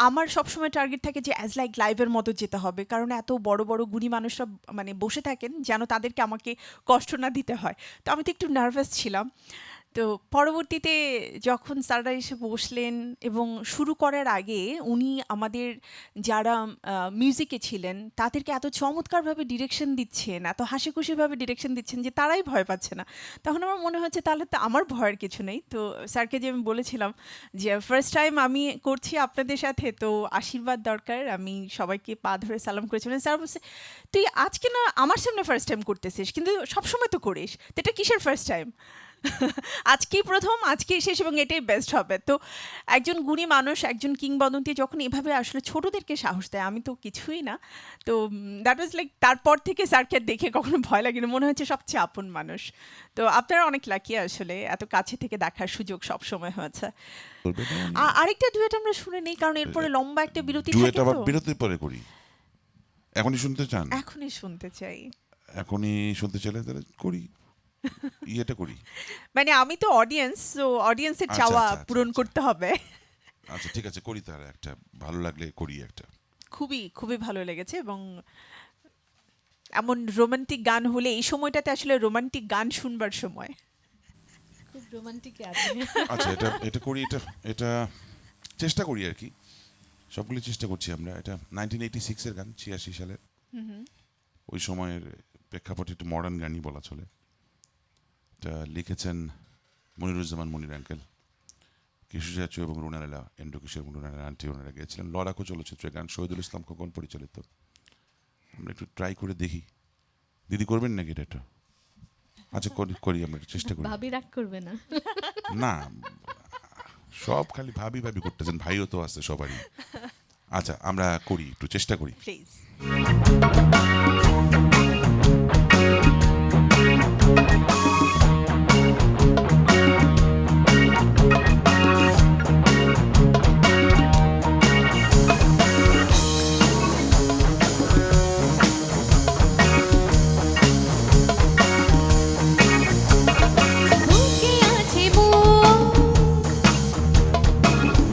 আমার সবসময় টার্গেট থাকে যে অ্যাজ লাইক লাইভের মতো যেতে হবে, কারণ এত বড় বড় গুণী মানুষরা মানে বসে থাকেন যেন তাদেরকে আমাকে কষ্ট না দিতে হয়, তো আমি তো একটু নার্ভাস ছিলাম। তো পরবর্তীতে যখন স্যাররা এসে বসলেন এবং শুরু করার আগে উনি আমাদের যারা মিউজিকে ছিলেন তাদেরকে এত চমৎকারভাবে ডিরেকশন দিচ্ছেন, এত হাসি খুশিভাবে ডিরেকশন দিচ্ছেন যে তারাই ভয় পাচ্ছে না। তখন আমার মনে হচ্ছে তাহলে তো আমার ভয়ের কিছু নেই। তো স্যারকে যে আমি বলেছিলাম যে ফার্স্ট টাইম আমি করছি আপনাদের সাথে, তো আশীর্বাদ দরকার, আমি সবাইকে পা ধরে সালাম করেছিলাম। স্যার বলছে তুই আজকে না আমার সামনে ফার্স্ট টাইম করতেছিস, কিন্তু সবসময় তো করিস, তো এটা কিসের ফার্স্ট টাইম? আজকেই প্রথম, আজকেই শেষ, এবং এটাই বেস্ট হবে। তো একজন গুণী মানুষ, একজন কিংবদন্তি যখন এভাবে আসলে ছোটদেরকে সাহস দেয়, আমি তো কিছুই না, তো দ্যাট ওয়াজ লাইক তারপর থেকে স্যারকে আর দেখে কখনো ভয় লাগে না, মনে হচ্ছে সবচেয়ে আপন মানুষ। তো আপনারা অনেক লাকি আসলে এত কাছে থেকে দেখার সুযোগ সব সময় হয়েছে। আরেকটা ডুয়েট আমরা শুনে নেই কারণ এরপরে লম্বা একটা বিরতি ডুয়েট থাকে, আবার তো বিরতির পরে করি। এখনই শুনতে চান? এখনই শুনতে চাই। এখনই শুনতে চাইলে তাহলে করি, ইয়েটা করি। মানে আমি তো অডিয়েন্স, তো অডিয়েন্সের আচ্ছা, চাওয়া আচ্ছা, পূরণ আচ্ছা। করতে হবে। আচ্ছা ঠিক আছে, করি তাহলে একটা, ভালো লাগলে করি একটা। খুবই খুবই ভালো লেগেছে, এবং এমন রোমান্টিক গান হলে এই সময়টাতে আসলে রোমান্টিক গান শুনবার সময়। খুব রোমান্টিক আছে। আচ্ছা এটা এটা করি, এটা এটা চেষ্টা করি আর কি, সবগুলো চেষ্টা করছি আমরা। এটা 1986-এর গান, 86 সালের। ওই সময়ের প্রেক্ষাপটে একটু মডার্ন গানই বলা চলে। এটা লিখেছেন মনিরুজ্জামান মনির আঙ্কেল, কিশোর চাচু এবং রুনালালা, এন্ড্রু কিশোর এবং রুনালালা আন্টি ওনারা গেছিলেন। লড়াকু চলচ্চিত্রের গান, শহীদুল ইসলাম খোকন পরিচালিত। আমরা একটু ট্রাই করে দেখি, দিদি করবেন নাকি এটা একটু? আচ্ছা করি করি, আমরা একটু চেষ্টা করি। ভাবি রাগ করবে না? না, সব খালি ভাবি ভাবি করতেছেন, ভাইও তো আছে সবারই। আচ্ছা আমরা করি, একটু চেষ্টা করি। প্লিজ। বুকে আছে বুক,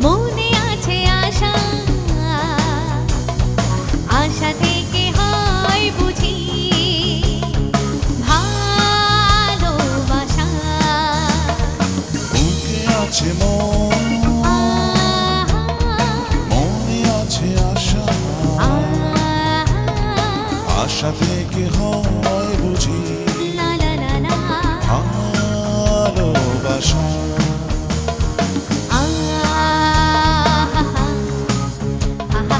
মনে আছে আশা, আশা থেকে হয় বুঝি ভালোবাসা। বুকে আছে মন, মনে আছে আশা, আশা থেকে হয় বুঝি লা লা লা লা, ভালোবাসা। আহা, আহা, আহা,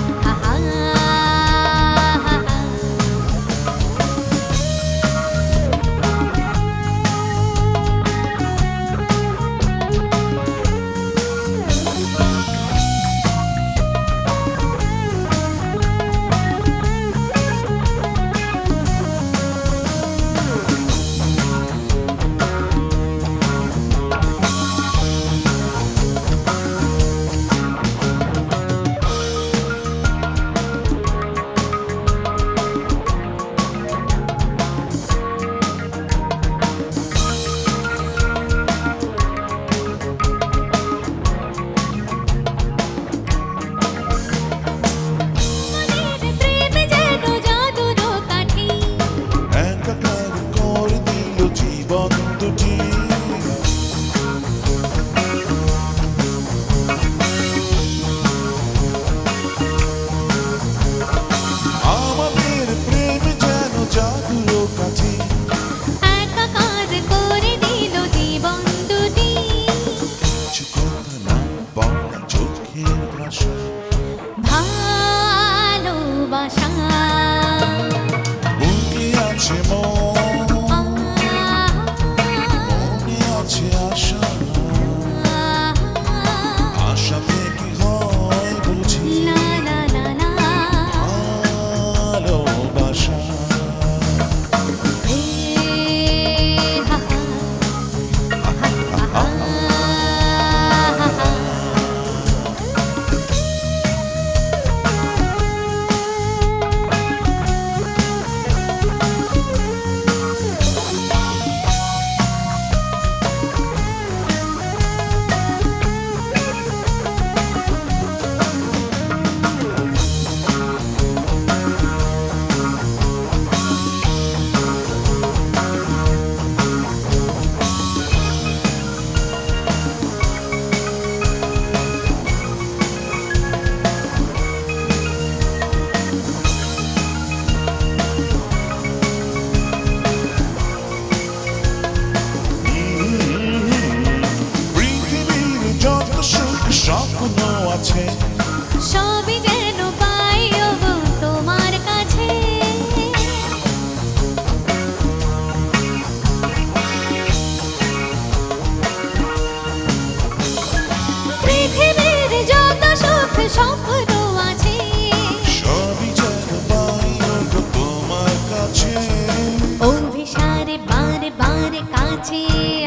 আছে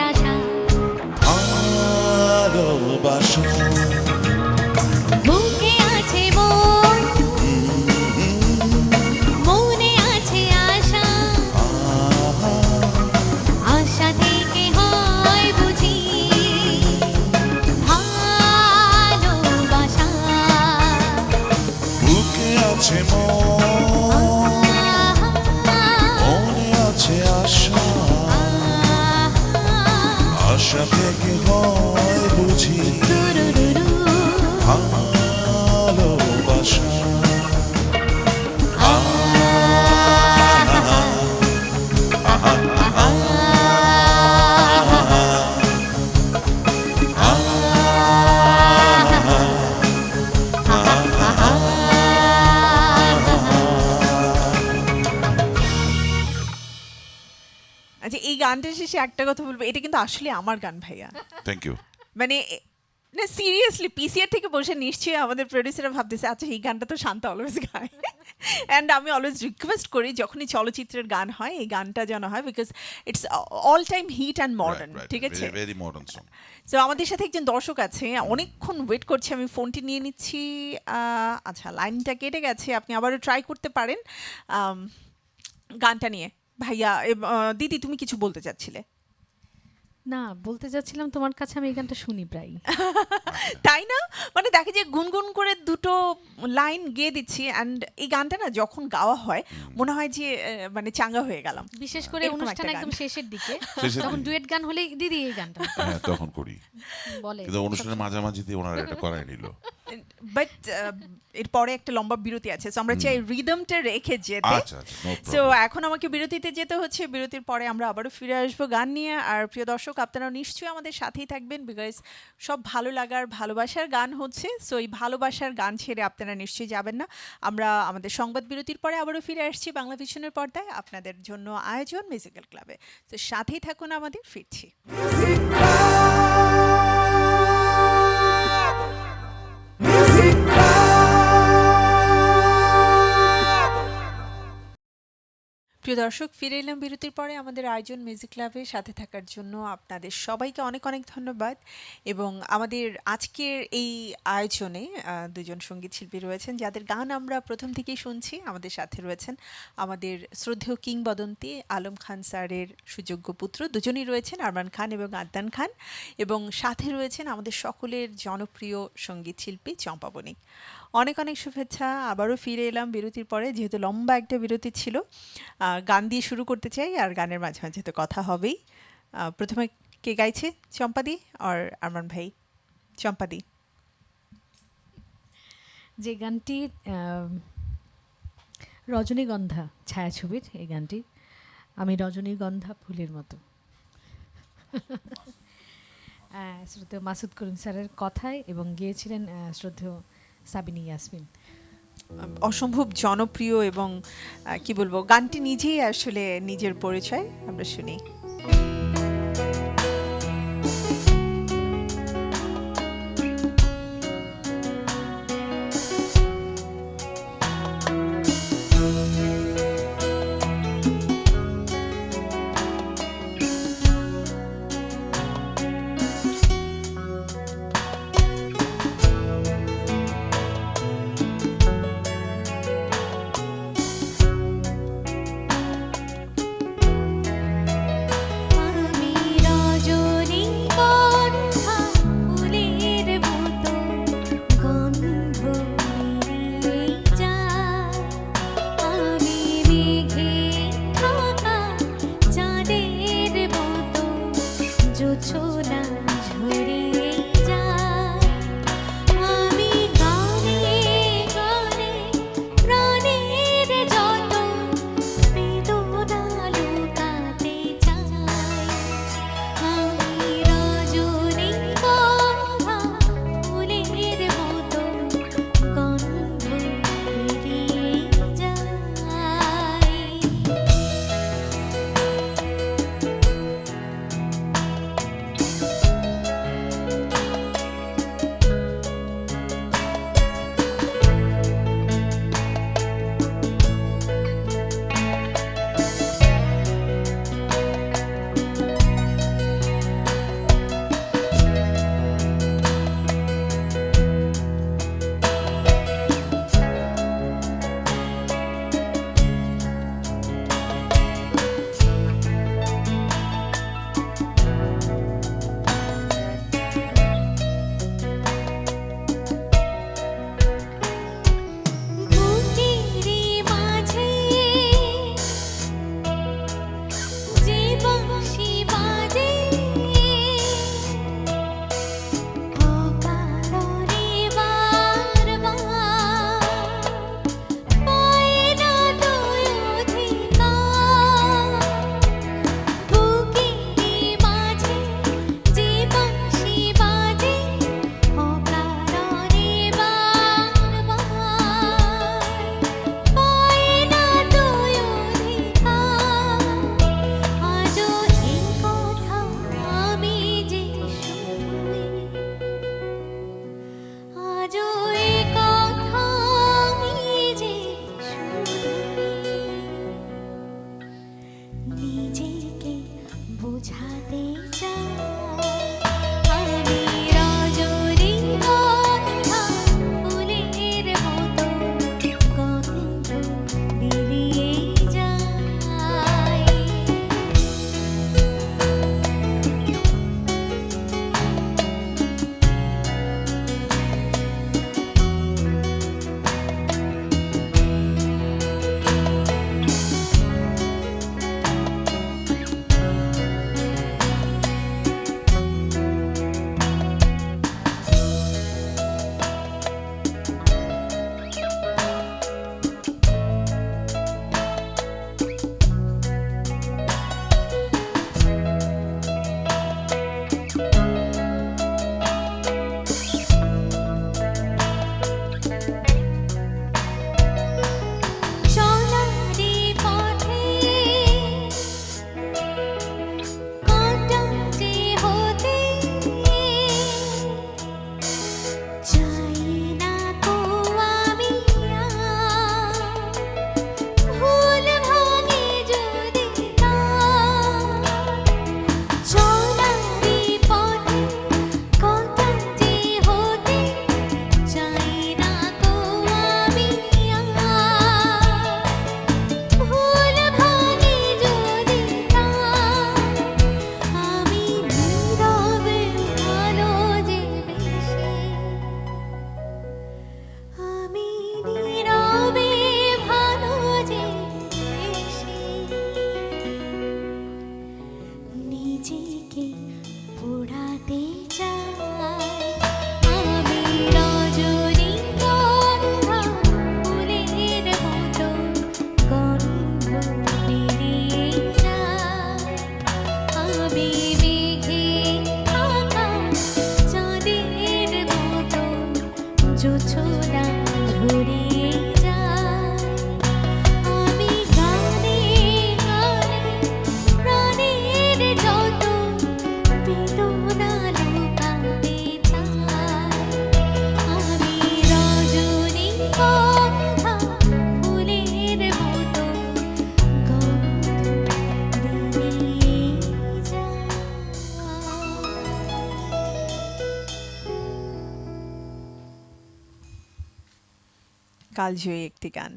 আশা ভালোবাসা বুকে আছে মন মনে আছে আশা আশা থেকে হয় বুঝি ভালোবাসা বুকে আছে মন মনে আছে আশা আশা থেকে হয় বুঝি ভালোবাসা আচ্ছা, এই গানটা শেষে একটা কথা বলবো, এটা কিন্তু আসলে আমার গান ভাইয়া। Thank you. মানে না, সিরিয়াসলি পিসিআর থেকে বসে নিশ্চয়ই আমাদের প্রডিউসাররা ভাবতেছে আচ্ছা এই গানটা তো শান্ত অলওয়েজ গায়। অ্যান্ড আমি অলওয়েজ রিকোয়েস্ট করি যখনই চলচ্চিত্রের গান হয় এই গানটা যেন হয়, because it's all time hit and modern, ঠিক আছে? Very modern song. তো আমাদের সাথে একজন দর্শক আছে, অনেকক্ষণ ওয়েট করছে, আমি ফোনটি নিয়ে নিচ্ছি। আচ্ছা, লাইনটা কেটে গেছে, আপনি আবারও ট্রাই করতে পারেন গানটা নিয়ে। ভাইয়া দিদি, তুমি কিছু বলতে চাচ্ছিলে? না, বলতে যাচ্ছিলাম তোমার কাছে আমি এই গানটা শুনি প্রায়। তাই না? মানে দেখে যে গুনগুন করে দুটো লাইন গেয়ে দিচ্ছি, অ্যান্ড এই গানটা না যখন গাওয়া হয় মনে হয় যে মানে চাঙ্গা হয়ে গেলাম। বিশেষ করে এরকম অনুষ্ঠান একটা একদম গান। শেষের দিকে শেষের তখন দিকে। ডুয়েট গান হলে দিদি এই গানটা হ্যাঁ, তখন করি, বলে। কিন্তু অনুষ্ঠানের মাঝামাঝিতে ওনারা এটা করাই নিল। বাট এরপরে একটা লম্বা বিরতি আছে, সো আমরা চাই রিদমটা রেখে যেতে। আচ্ছা আচ্ছা, no সো problem. এখন আমাকে বিরতিতে যেতে হচ্ছে, বিরতির পরে আমরা আবারও ফিরে আসবো গান নিয়ে। আর প্রিয় দর্শক, আপনারা নিশ্চয়ই আমাদের সাথেই থাকবেন, বিকজ সব ভালো লাগার ভালোবাসার গান হচ্ছে। সো এই ভালোবাসার গান ছেড়ে আপনারা নিশ্চয়ই যাবেন না। আমরা আমাদের সংবাদ বিরতির পরে আবারও ফিরে আসছি বাংলা ভিশনের পর্দায় আপনাদের জন্য আয়োজন মিউজিক্যাল ক্লাবে। তো সাথেই থাকুন, আমাদের ফিরছি। প্রিয় দর্শক, ফিরে এলাম বিরতির পরে আমাদের আয়োজন মিউজিক ক্লাবের সাথে থাকার জন্য আপনাদের সবাইকে অনেক অনেক ধন্যবাদ। এবং আমাদের আজকের এই আয়োজনে দুজন সঙ্গীত শিল্পী রয়েছেন যাদের গান আমরা প্রথম থেকেই শুনছি। আমাদের সাথে রয়েছেন আমাদের শ্রদ্ধেয় কিংবদন্তি আলম খান স্যারের সুযোগ্য পুত্র, দুজনই রয়েছেন, আরমান খান এবং আদনান খান। এবং সাথে রয়েছেন আমাদের সকলের জনপ্রিয় সঙ্গীত শিল্পী চম্পা বণিক। অনেক অনেক শুভেচ্ছা। আবারও ফিরে এলাম বিরতির পরে, যেহেতু লম্বা একটা বিরতি ছিল। গান দিয়ে শুরু করতে চাই, আর গানের মাঝে মাঝে তো কথা হবেই। প্রথমে কে গাইছে, চম্পাদি আর আরমান ভাই? চম্পাদি। যে গানটি রজনীগন্ধা ছায়াছবির, এই গানটি আমি রজনীগন্ধা ফুলের মতো, শ্রদ্ধেয় মাসুদ করিম স্যারের কথায়, এবং গিয়েছিলেন শ্রদ্ধেয় সাবিনী ইয়াসমিন। অসম্ভব জনপ্রিয় এবং কি বলবো, গানটি নিজেই আসলে নিজের পরিচয়। আমরা শুনি। বোঝাতে চাই আমি রজনীগন্ধা ফুলের মতো গন্ধ বেরিয়ে যায় চলারে পথে কাঁটা যে হতে চাই না কো আমি ভুল ভাঙে যদি চলারে পথে কাঁটা যে হতে চাই না কো আমি ভুল ভাঙে যদি আমি নীরবে ভালো যে বেশি আমি নীরবে ভালো যে বেশি নিজেকে পোড়াতে চাই আমি রজনীগন্ধা ফুলের মতো গন্ধ বেরিয়ে যায় আমি মেঘে ঢাকা চাঁদের মতো জোছনা ঝরিয়ে যায় আমি গানে গানে প্রাণের যত বেদনা লুকাতে চাই আমি রজনীগন্ধা ফুলের মতো গন্ধ বেরিয়ে যায় কালজয়ী একটি গান।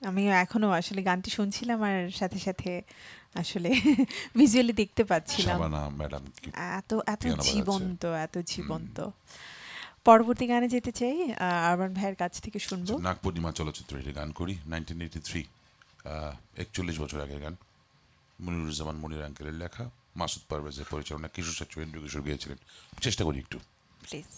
আমিও এখনো আসলে গানটি শুনছিলাম আর সাথে সাথে আসলে ভিজুয়ালি দেখতে পাচ্ছিলাম শাবানা ম্যাডাম এত এত পিয়ানো বাজাচ্ছে। জীবন্ত এত জীবন্ত পরবর্তী গানে যেতে চাই আরমান ভাইয়ের কাছ থেকে শুনবো নাগ পূর্ণিমা চলচ্চিত্র একটি গান করি 1983 41 বছর আগের গান মনিরুজ্জামান মনির আঙ্কেলের লেখা মাসুদ পারভেজের পরিচালনা কিশোর শাস্ত্রী এন্ড্রু কিশোর গেয়েছিলেন চেষ্টা করি একটু প্লিজ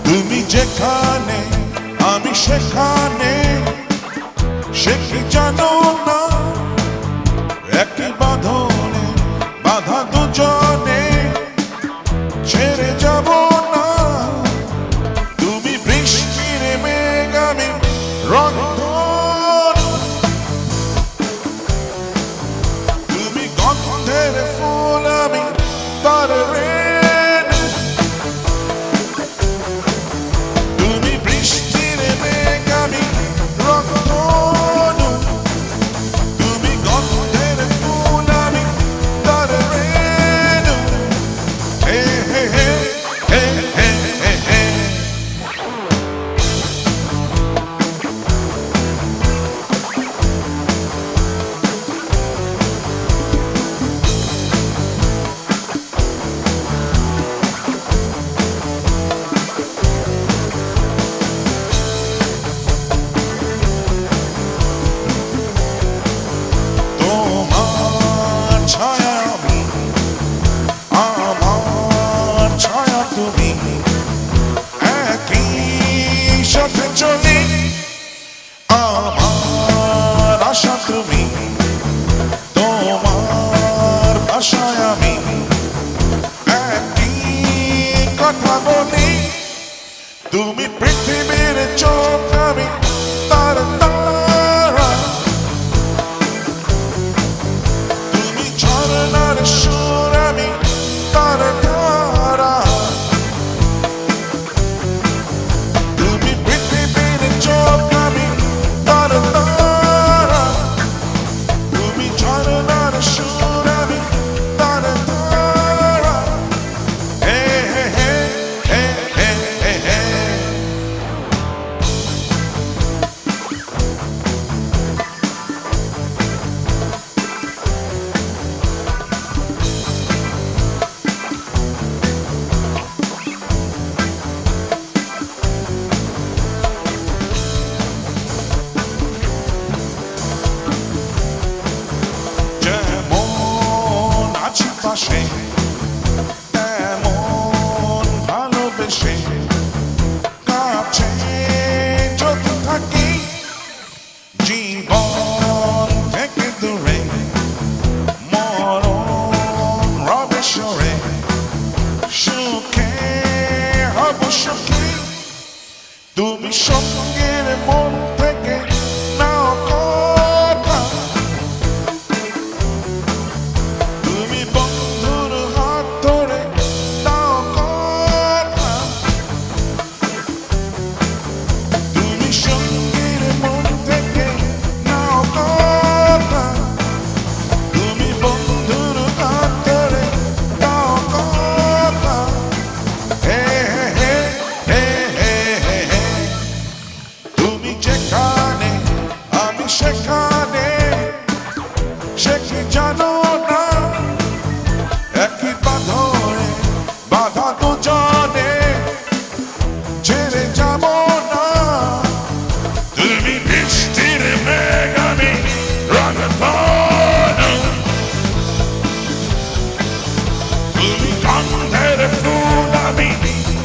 তুমি যেখানে আমি সেখানে সে কি জানো না একই বাঁধনে বাঁধা দুজনে ছেড়ে যাব না তুমি বৃষ্টির মেঘ আমি রন্ধন তুমি গন্ধের ফুল আমি তার রেণ তুমি বৃষ্টির মেঘ আমি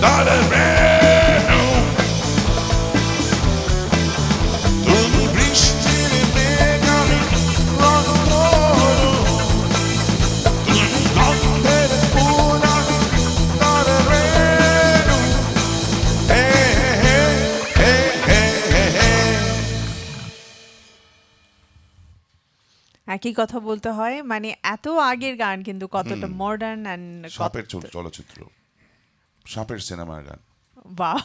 তারে রেনু তুমি বৃষ্টির মেঘ আমি রংধনু তুমি গন্ধের ফুল আমি তারে রেনু হে হে হে হে হে হে একই কথা বলতে হয়, মানে এত আগের গান কিন্তু কতটা মডার্ন অ্যান্ড সাপের চলচ্চিত্র, সাপের সিনেমার গান। বাহ,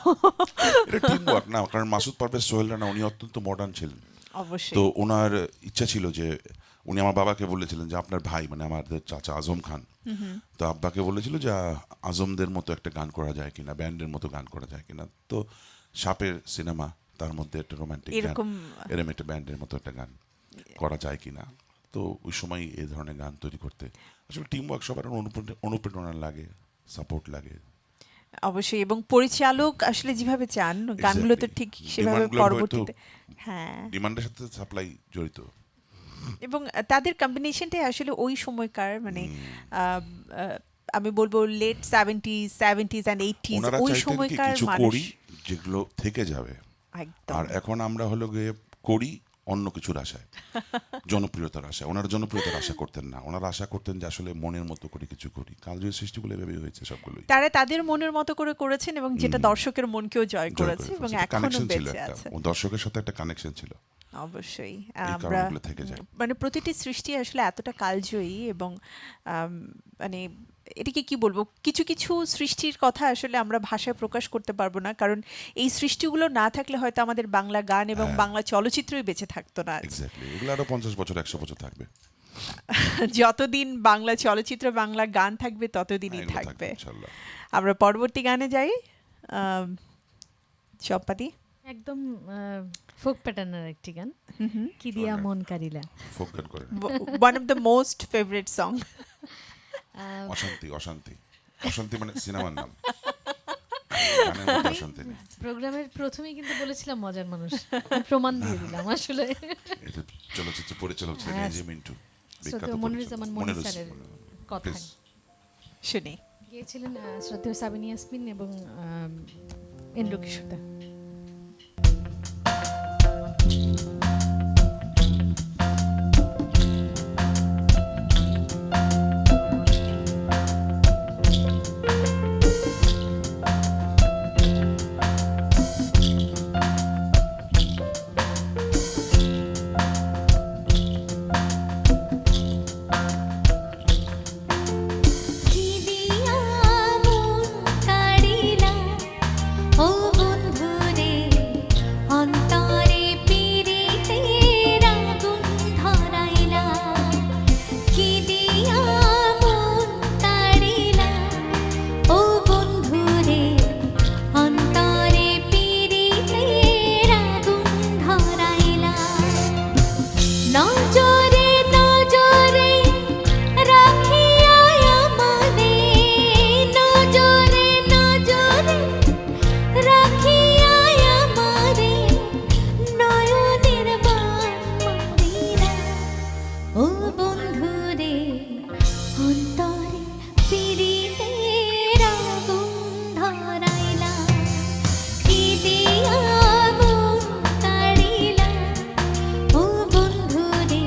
এটা টিম ওয়ার্ক না, কারণ মাসুদ পারভেজ সোহেল রানা উনি অত্যন্ত মডার্ন ছিলেন। অবশ্যই। তো ওনার ইচ্ছা ছিল যে উনি আমার বাবাকে বলেছিলেন যে আপনার ভাই মানে আমাদের চাচা আজম খান, তো আব্বাকে বলেছিল যে আজমদের মতো একটা গান করা যায় কিনা, ব্যান্ডের মতো গান করা যায় কিনা। তো সাপের সিনেমা, তার মধ্যে একটা রোমান্টিক গান, এরকম এরম একটা ব্যান্ডের মতো একটা গান করা যায় কিনা। তো ওই সময় এই ধরনের গান তৈরি করতে আসলে টিম ওয়ার্ক, সবার অনুপ্রেরণা লাগে, সাপোর্ট লাগে। অবশ্যই, এবং পরিচালক আসলে যেভাবে চান গানগুলো তো ঠিক সেভাবে Demand গুলো পরবর্তীতে, হ্যাঁ, ডিমান্ডের সাথে সাপ্লাই জড়িত। এবং তাদের কম্বিনেশনটাই আসলে ওই সময়কার মানে আমি বলবো লেট 70s অ্যান্ড 80s ওনারা ওই চাইতেন কি সময়কার কিছু মানুষ করি যেগুলো থেকে যাবে। একদম। আর এখন আমরা হলো গিয়ে করি অন্য কিছুর আশায়, জনপ্রিয়তার আশায়। ওনারা জনপ্রিয়তার আশা করতেন না, ওনারা আশা করতেন যে আসলে মনের মতো করে কিছু করি। কালজয়ী সৃষ্টিগুলো এভাবেই হয়েছে সবগুলোই। তারা তাদের মনের মতো করে করেছেন এবং যেটা দর্শকের মনকেও জয় করেছে এবং এখনো কানেকশন ছিল বেঁচে একটা, আছে। ও দর্শকের সাথে একটা কানেকশন ছিল, অবশ্যই এই আমরা কারণগুলো থেকে যায়। মানে প্রতিটি সৃষ্টি আসলে এতটা কালজয়ী এবং মানে এটিকে কি বলবো, কিছু কিছু সৃষ্টির কথা আসলে আমরা ভাষায় প্রকাশ করতে পারবো না, কারণ এই সৃষ্টিগুলো না থাকলে হয়তো আমাদের বাংলা গান এবং বাংলা চলচ্চিত্রই বেঁচে থাকতো না আজ। এক্স্যাক্টলি, এগুলো আরো 50 বছর 100 বছর থাকবে। যতদিন বাংলা চলচ্চিত্র বাংলা গান থাকবে ততদিনই এগুলো থাকবে। ইনশাআল্লাহ। আমরা পরবর্তী গানে যাই। সম্পাদি, একদম ফোক প্যাটার্নের একটি গান, কি দিয়া মন কারিলা। ফোক গান করে one of the most favourite song. অশান্তি, অশান্তি, অশান্তি মানে সিনেমার নাম। গানের মধ্যে অশান্তি নেই। প্রোগ্রামের প্রথমেই কিন্তু বলেছিলাম মজার মানুষ, আমি প্রমাণ দিয়ে দিলাম আসলে। এটা চলচ্চিত্র পরিচালক ছিলেন হ্যাঁ, এজে মিন্টু, বিখ্যাত শ্রদ্ধেয় মনিরুজ্জামান মনির মনিরুজ্জামান। স্যারের কথা Please. শুনি। গিয়েছিলেন শ্রদ্ধেয় সাবিনী ইয়াসমিন এবং ইন্দ্র কিশোরদা। কি দিয়া মন কাড়িলা ও বন্ধুরে অন্তরে পীড়িতের আগুন ধরাইলা কি দিয়া মন কাড়িলা ও বন্ধুরে অন্তরে পীড়িতের আগুন ধরাইলা নজরে নজরে রাখিয়া আমারে নজরে নজরে রাখিয়া আমারে নয়নের বান মারিলা ও বন্ধুরে অন্তরে পীড়িতের আগুন ধরাইলা কি দিয়া মন কাড়িলা ও বন্ধুরে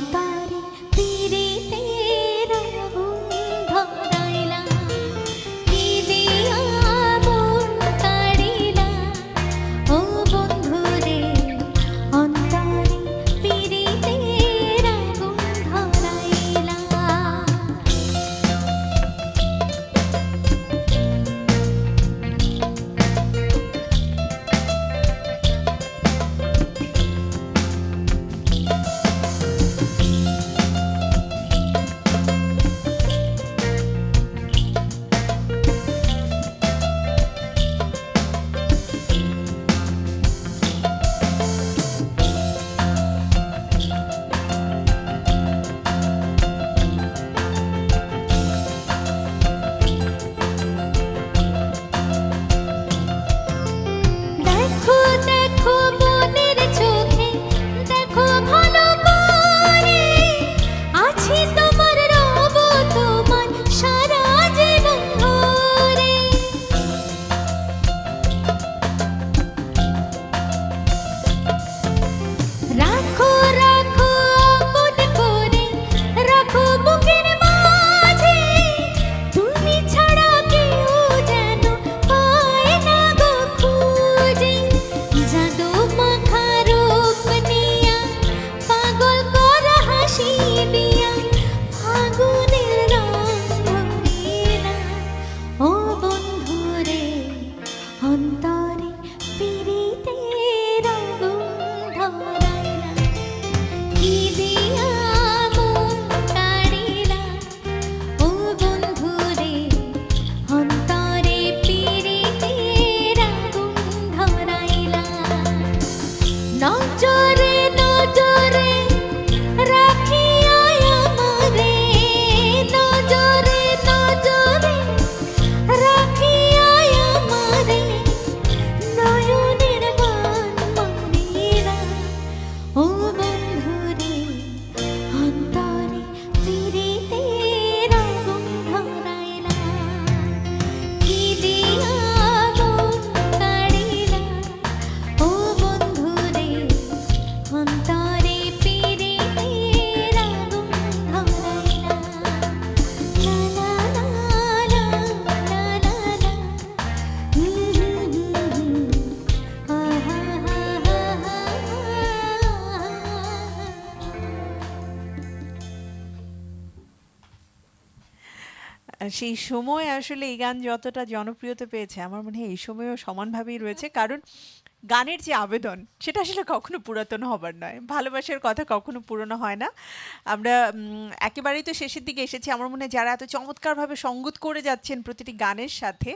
অন্তরে পিরিতের আগুন ধরাইলা কি দিয়া মন কাড়িলা ও বন্ধুরে অন্তরে পিরিতের আগুন ধরাইলা দেখো দেখো মনের চোখে দেখো ভালো করে আছি তোমার রব তোমার সারা জীবন ধরে রাখো রাখো আপন করে রাখো বুকের মাঝে তুমি ছাড়া কেউ যেন পায় না গো খুঁজে জাদু মাখা রূপ নিয়া পাগল করা হাসি দিয়া ফাগুনের রং ধরিলা ও বন্ধুরে অন্তরে পিরিতের আগুন ধরাইলা কি দিয়া মন কাড়িলা ও বন্ধুরে অন্তরে পিরিতের আগুন ধরাইলা নজরে নজরে রাখিয়া আমারে নজরে নজরে রাখিয়া আমারে নয়নের বান মারিলা ও বন্ধুরে অন্তরে পিরিতের আগুন ধরাইলা কি দিয়া মন কাড়িলা ও বন্ধুরে অন্তরে পিরিতের আগুন ধরাইলা লা লা লা লা লা লা সেই সময় আসলে এই গান যতটা জনপ্রিয়তা পেয়েছে আমার মনে হয় এই সময়ও সমানভাবেই রয়েছে, কারণ গানের যে আবেদন সেটা আসলে কখনো পুরাতন হবার নয়, ভালোবাসার কথা কখনো পুরনো হয় না। আমরা একেবারেই তো শেষের দিকে এসেছি। আমার মনে হয় যারা এত চমৎকারভাবে সঙ্গত করে যাচ্ছেন প্রতিটি গানের সাথে,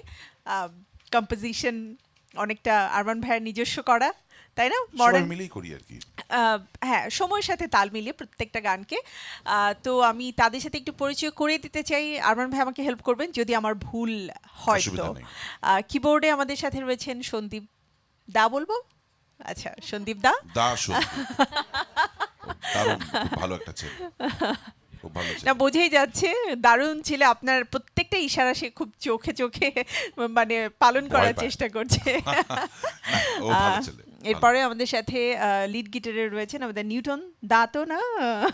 কম্পোজিশন অনেকটা আরমান ভাইয়ের নিজস্ব করা, তাই না? সবাই মডার্ন, মিলেই করি আর কি। হ্যাঁ, সময়ের সাথে তাল মিলিয়ে প্রত্যেকটা গানকে। তো আমি তাদের সাথে একটু পরিচয় করে দিতে চাই। আরমান ভাই আমাকে হেল্প করবেন যদি আমার ভুল হয় তো। অসুবিধা নেই। কিবোর্ডে আমাদের সাথে রয়েছেন সন্দীপ দা, বলবো? আচ্ছা, সন্দীপ দা। দাস দারুণ, খুব ভালো একটা ছেলে, খুব ভালো ছেলে। না, বোঝাই যাচ্ছে দারুণ ছেলে। আপনার প্রত্যেকটা ইশারা সে খুব চোখে চোখে মানে পালন করার পায়। চেষ্টা করছে। না, ও ভালো ছেলে। এরপরে আমাদের সাথে লিড গিটারে রয়েছেন আমাদের নিউটন দা, তো না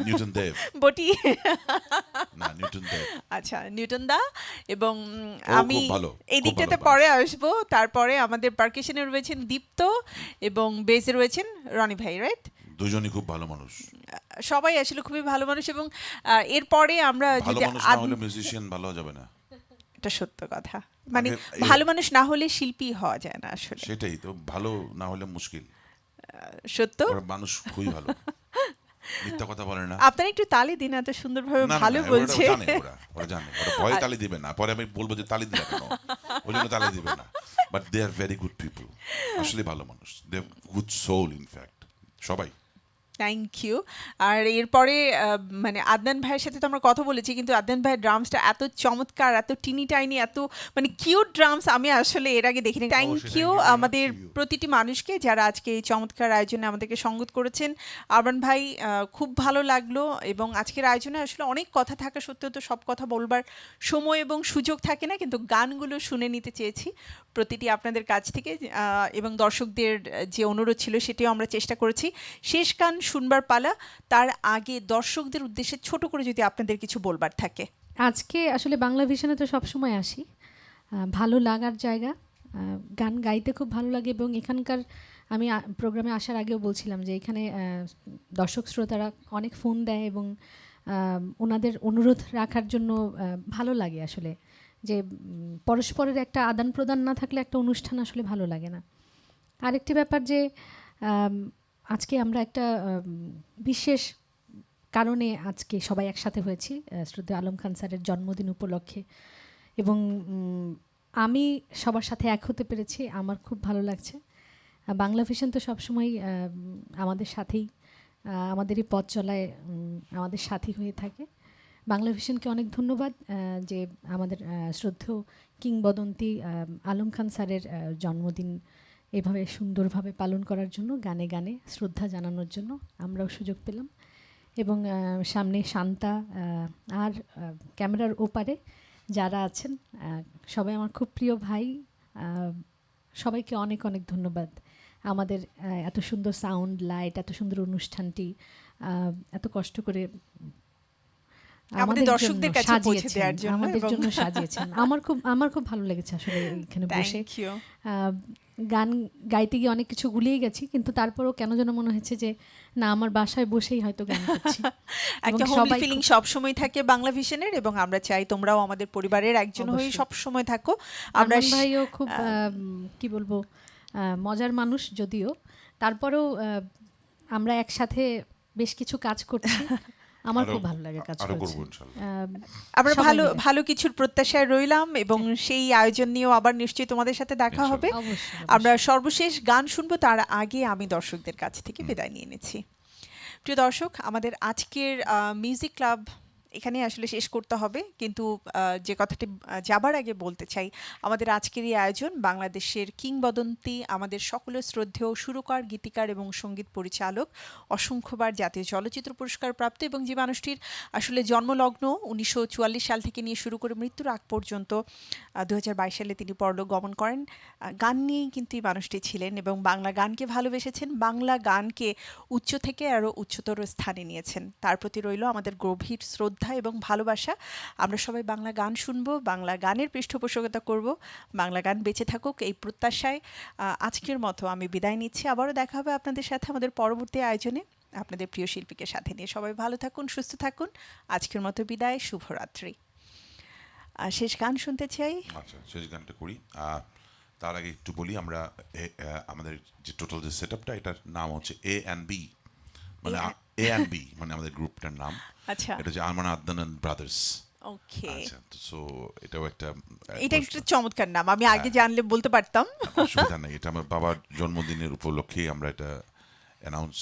নিউটন দেব, বটি? না নিউটন দেব। আচ্ছা, নিউটন দা। এবং ও আমি খুব ভালো, এই খুব দিকটাতে ভালো পরে আসবো। তারপরে আমাদের পার্কেশনে রয়েছেন দীপ্ত এবং বেসে রয়েছেন রনি ভাই, রাইট? দুজনই খুব ভালো মানুষ। সবাই আসলে খুবই ভালো মানুষ। এবং এরপরে আমরা ভালো যদি মানুষ না হলে মিউজিশিয়ান ভালো যাবে না। এটা সত্য কথা, মানে আগে ভালো মানুষ না হলে শিল্পী হওয়া যায় না আসলে। সেটাই তো, ভালো না হলে মুশকিল। সত্য। ওরা মানুষ খুবই ভালো, মিথ্যা কথা বলে না। আপনারা একটু তালি দিন, এত সুন্দরভাবে না, ভালো না, বলছে। ওরা জানে, ওরা জানে, ওরা ভয়ে তালি দিবে না। পরে আমি বলবো যে তালি দিলে কেন, ওই জন্য তালি দিবে না। But they are very good people, আসলে ভালো মানুষ, they have good soul in fact, সবাই। Thank you. আর এরপরে মানে আদনান ভাইয়ের সাথে তো আমরা কথা বলেছি, কিন্তু আদনান ভাইয়ের ড্রামসটা এত চমৎকার, এত টিনি টাইনি, এত মানে কিউট ড্রামস আমি আসলে এর আগে দেখিনি। থ্যাংক অবশ্যই, you thank you very much আমাদের to you. প্রতিটি মানুষকে যারা আজকে এই চমৎকার আয়োজনে আমাদেরকে সঙ্গত করেছেন। আরমান ভাই, খুব ভালো লাগলো। এবং আজকের আয়োজনে আসলে অনেক কথা থাকা সত্ত্বেও তো সব কথা বলবার সময় এবং সুযোগ থাকে না, কিন্তু গানগুলো শুনে নিতে চেয়েছি প্রতিটি আপনাদের কাছ থেকে। এবং দর্শকদের যে অনুরোধ ছিল সেটিও আমরা চেষ্টা করেছি। শেষ গান শুনবার পালা। তার আগে দর্শকদের উদ্দেশ্যে ছোট করে যদি আপনাদের কিছু বলবার থাকে। আজকে আসলে বাংলা ভিশনে তো সবসময় আসি, ভালো লাগার জায়গা, গান গাইতে খুব ভালো লাগে। এবং এখানকার আমি প্রোগ্রামে আসার আগেও বলছিলাম যে এখানে দর্শক শ্রোতারা অনেক ফোন দেয় এবং ওনাদের অনুরোধ রাখার জন্য ভালো লাগে আসলে, যে পরস্পরের একটা আদান প্রদান না থাকলে একটা অনুষ্ঠান আসলে ভালো লাগে না। আরেকটি ব্যাপার যে আজকে আমরা একটা বিশেষ কারণে আজকে সবাই একসাথে হয়েছি শ্রদ্ধেয় আলম খান স্যারের জন্মদিন উপলক্ষে, এবং আমি সবার সাথে এক হতে পেরেছি, আমার খুব ভালো লাগছে। বাংলা ভিশন তো সবসময় আমাদের সাথেই, আমাদের এই পথ চলায় আমাদের সাথী হয়ে থাকে। বাংলা ভিশনকে অনেক ধন্যবাদ যে আমাদের শ্রদ্ধেয় কিংবদন্তি আলম খান স্যারের জন্মদিন এভাবে সুন্দরভাবে পালন করার জন্য, গানে গানে শ্রদ্ধা জানানোর জন্য আমরাও সুযোগ পেলাম। এবং সামনে শান্তা আর ক্যামেরার ওপারে যারা আছেন সবাই আমার খুব প্রিয় ভাই, সবাইকে অনেক অনেক ধন্যবাদ। আমাদের এত সুন্দর সাউন্ড, লাইট, এত সুন্দর অনুষ্ঠানটি এত কষ্ট করে আমাদের দর্শকদের কাছে পৌঁছে দেওয়ার জন্য, আমাদের জন্য সাজিয়েছেন। আমার খুব ভালো লেগেছে আসলে এখানে বসে। Thank you. গান গাইতে গিয়ে অনেক কিছু গুলিয়ে গেছি, কিন্তু তারপরও কেন যেন মনে হয়েছে যে না, আমার বাসায় বসেই হয়তো গান করছি। একটা হোমলি ফিলিং সব সময় থাকে বাংলা ভিশনের, এবং আমরা চাই তোমরাও আমাদের পরিবারের একজন হয়ে সব সময় থাকো। আমরা ভাইও খুব কি বলবো মজার মানুষ, যদিও তারপরেও আমরা একসাথে বেশ কিছু কাজ করছি। আমার খুব ভালো লাগে কাজ আরো করতে। করবো ইনশাআল্লাহ। আমরা সবাই ভালো মিলে। ভালো কিছুর প্রত্যাশায় রইলাম, এবং সেই আয়োজন নিয়েও আবার নিশ্চয়ই তোমাদের সাথে দেখা হবে। অবশ্যই, আমরা সর্বশেষ গান শুনবো, তার আগে আমি দর্শকদের কাছ থেকে বিদায় নিয়ে নিচ্ছি। প্রিয় দর্শক, আমাদের আজকের মিউজিক ক্লাব এখানে আসলে শেষ করতে হবে, কিন্তু যে কথাটি যাবার আগে বলতে চাই, আমাদের আজকের এই আয়োজন বাংলাদেশের কিংবদন্তি, আমাদের সকলের শ্রদ্ধেয় সুরকার, গীতিকার এবং সঙ্গীত পরিচালক, অসংখ্যবার জাতীয় চলচ্চিত্র পুরস্কার প্রাপ্ত, এবং যে মানুষটির আসলে জন্মলগ্ন 1944 সাল থেকে নিয়ে শুরু করে মৃত্যুর আগ পর্যন্ত 2022 সালে তিনি পরলোক গমন করেন। গান নিয়েই কিন্তু এই মানুষটি ছিলেন, এবং বাংলা গানকে ভালোবেসেছেন, বাংলা গানকে উচ্চ থেকে আরও উচ্চতর স্থানে নিয়েছেন। তার প্রতি রইল আমাদের গভীর শ্রদ্ধা এবং ভালোবাসা। আমরা সবাই বাংলা গান শুনবো, বাংলা গানের পৃষ্ঠপোষকতা করব, বাংলা গান বেঁচে থাকুক এই প্রত্যাশায় আজকের মতো আমি বিদায় নিচ্ছি। আবারও দেখা হবে আপনাদের সাথে আমাদের পরবর্তী আয়োজনে, আপনাদের প্রিয় শিল্পীকে সাথে নিয়ে। সবাই ভালো থাকুন, সুস্থ থাকুন। আজকের মতো বিদায়, শুভরাত্রি। শেষ গান শুনতে চাই। আচ্ছা, শেষ গানটা করি। তার আগে একটু বলি, আমরা আমাদের যে টোটাল যে সেটআপটা, এটার নাম হচ্ছে A&B, মানে A&B মানে আমাদের গ্রুপটার নাম। আচ্ছা, এটা যে আরমান আদনান এন্ড ব্রাদার্স। ওকে, আচ্ছা, তো সো এটাও একটা এটা একটা চমৎকার নাম, আমি আগে জানলে বলতে পারতাম। অসুবিধা নেই, এটা আমার বাবার জন্মদিনের উপলক্ষেই আমরা এটা অ্যানাউন্স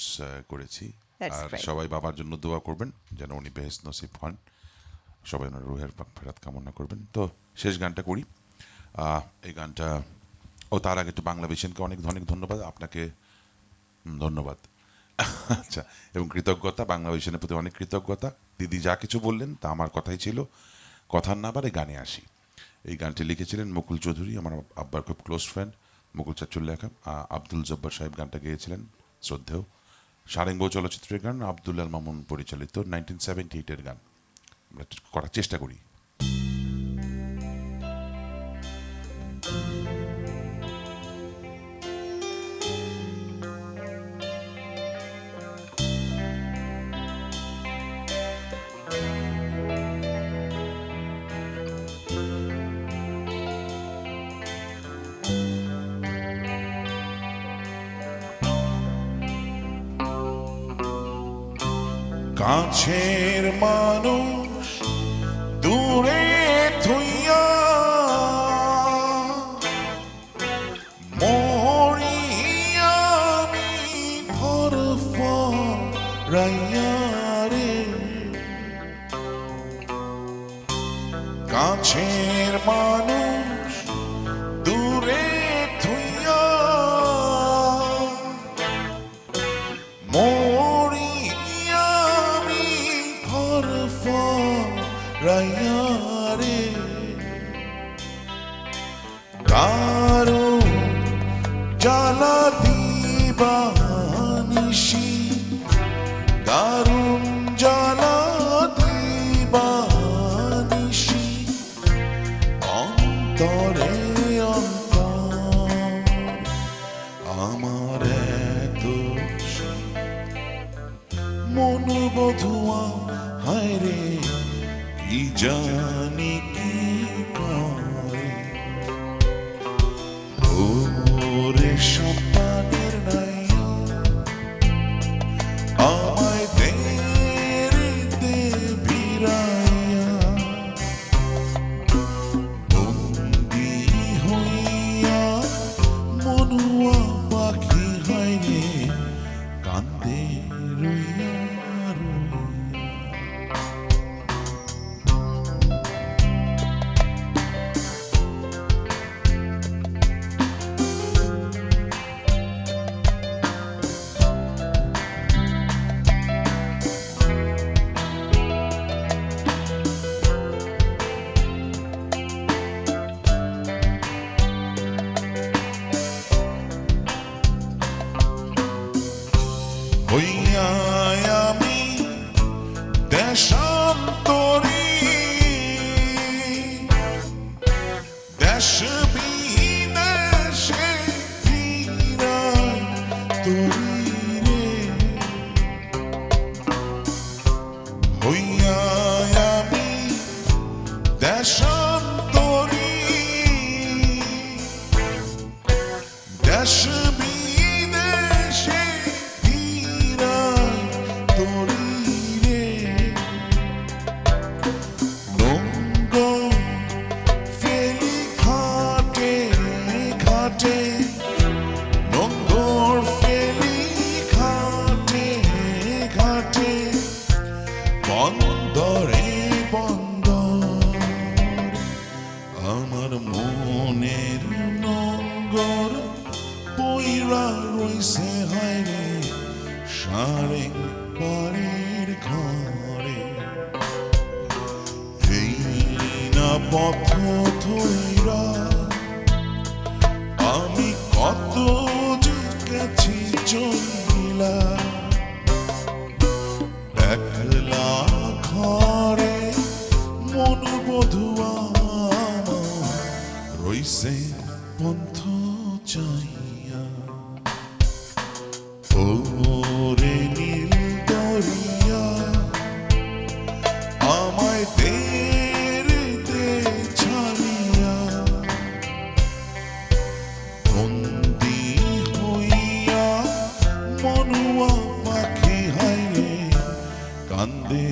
করেছি। That's R great. সবাই বাবার জন্য দোয়া করবেন যেন উনি বেহেশত নসিব হন, সবাই ওনার রুহের ফেরাত কামনা করবেন। তো শেষ গানটা করি। এই গানটা, তার আগে একটু বাংলা ভিশনকে অনেক অনেক ধন্যবাদ, আপনাকে ধন্যবাদ। আচ্ছা, এবং কৃতজ্ঞতা, বাংলা ভিশনের প্রতি অনেক কৃতজ্ঞতা। দিদি যা কিছু বললেন তা আমার কথাই ছিল, কথার না বারে গানে আসি। এই গানটি লিখেছিলেন মুকুল চৌধুরী, আমার আব্বার খুব ক্লোজ ফ্রেন্ড, মুকুল চাচুর লেখা। আব্দুল জব্বার সাহেব গানটা গেয়েছিলেন, শ্রদ্ধেয়। সারেঙ্গ চলচ্চিত্রের গান, আব্দুল্লাল মামুন পরিচালিত 1978-এর গান। আমরা করার চেষ্টা করি। কাছের মানুষ দূরে থইয়া মরি আমি ফরফরাইয়া রে, কাছের মানুষ দূরে থইয়া মরি আমি ফরফরাইয়া রে, কারো জ্বালা দিবানিসি হায় রে কি জানি কি করে ওরে সপানের নাইয়া আমায় দে ভিড়াইয়া বন্দি হইয়া মনুয়া পাখি হায় রে কান্দে রইয়া রইয়া হইয়া আমি দেশান্তরী দেশ বিদেশে ফিরাই তরি রে হইয়া আমি দেশান্তরী দেশ বিদেশে ফিরাই তরি রে নোংর ফেলি ঘাটে ঘাটে নোংর ফেলি ঘাটে ঘাটে বন্দরে বন্দর আমার মনের নোংর পইরা রইছে হায় রে সারে বাড়ির ঘরে এই না পথ ধইরা আমি কত যে গেছি চলিলা একলা ঘরে মন বধুয়া রইছে পন্থ চাইয়া ওরে নীল দরিয়া আমায় দে ছাড়িয়া বন্দি হইয়া মনুয়া পাখি হায় রে কান্দে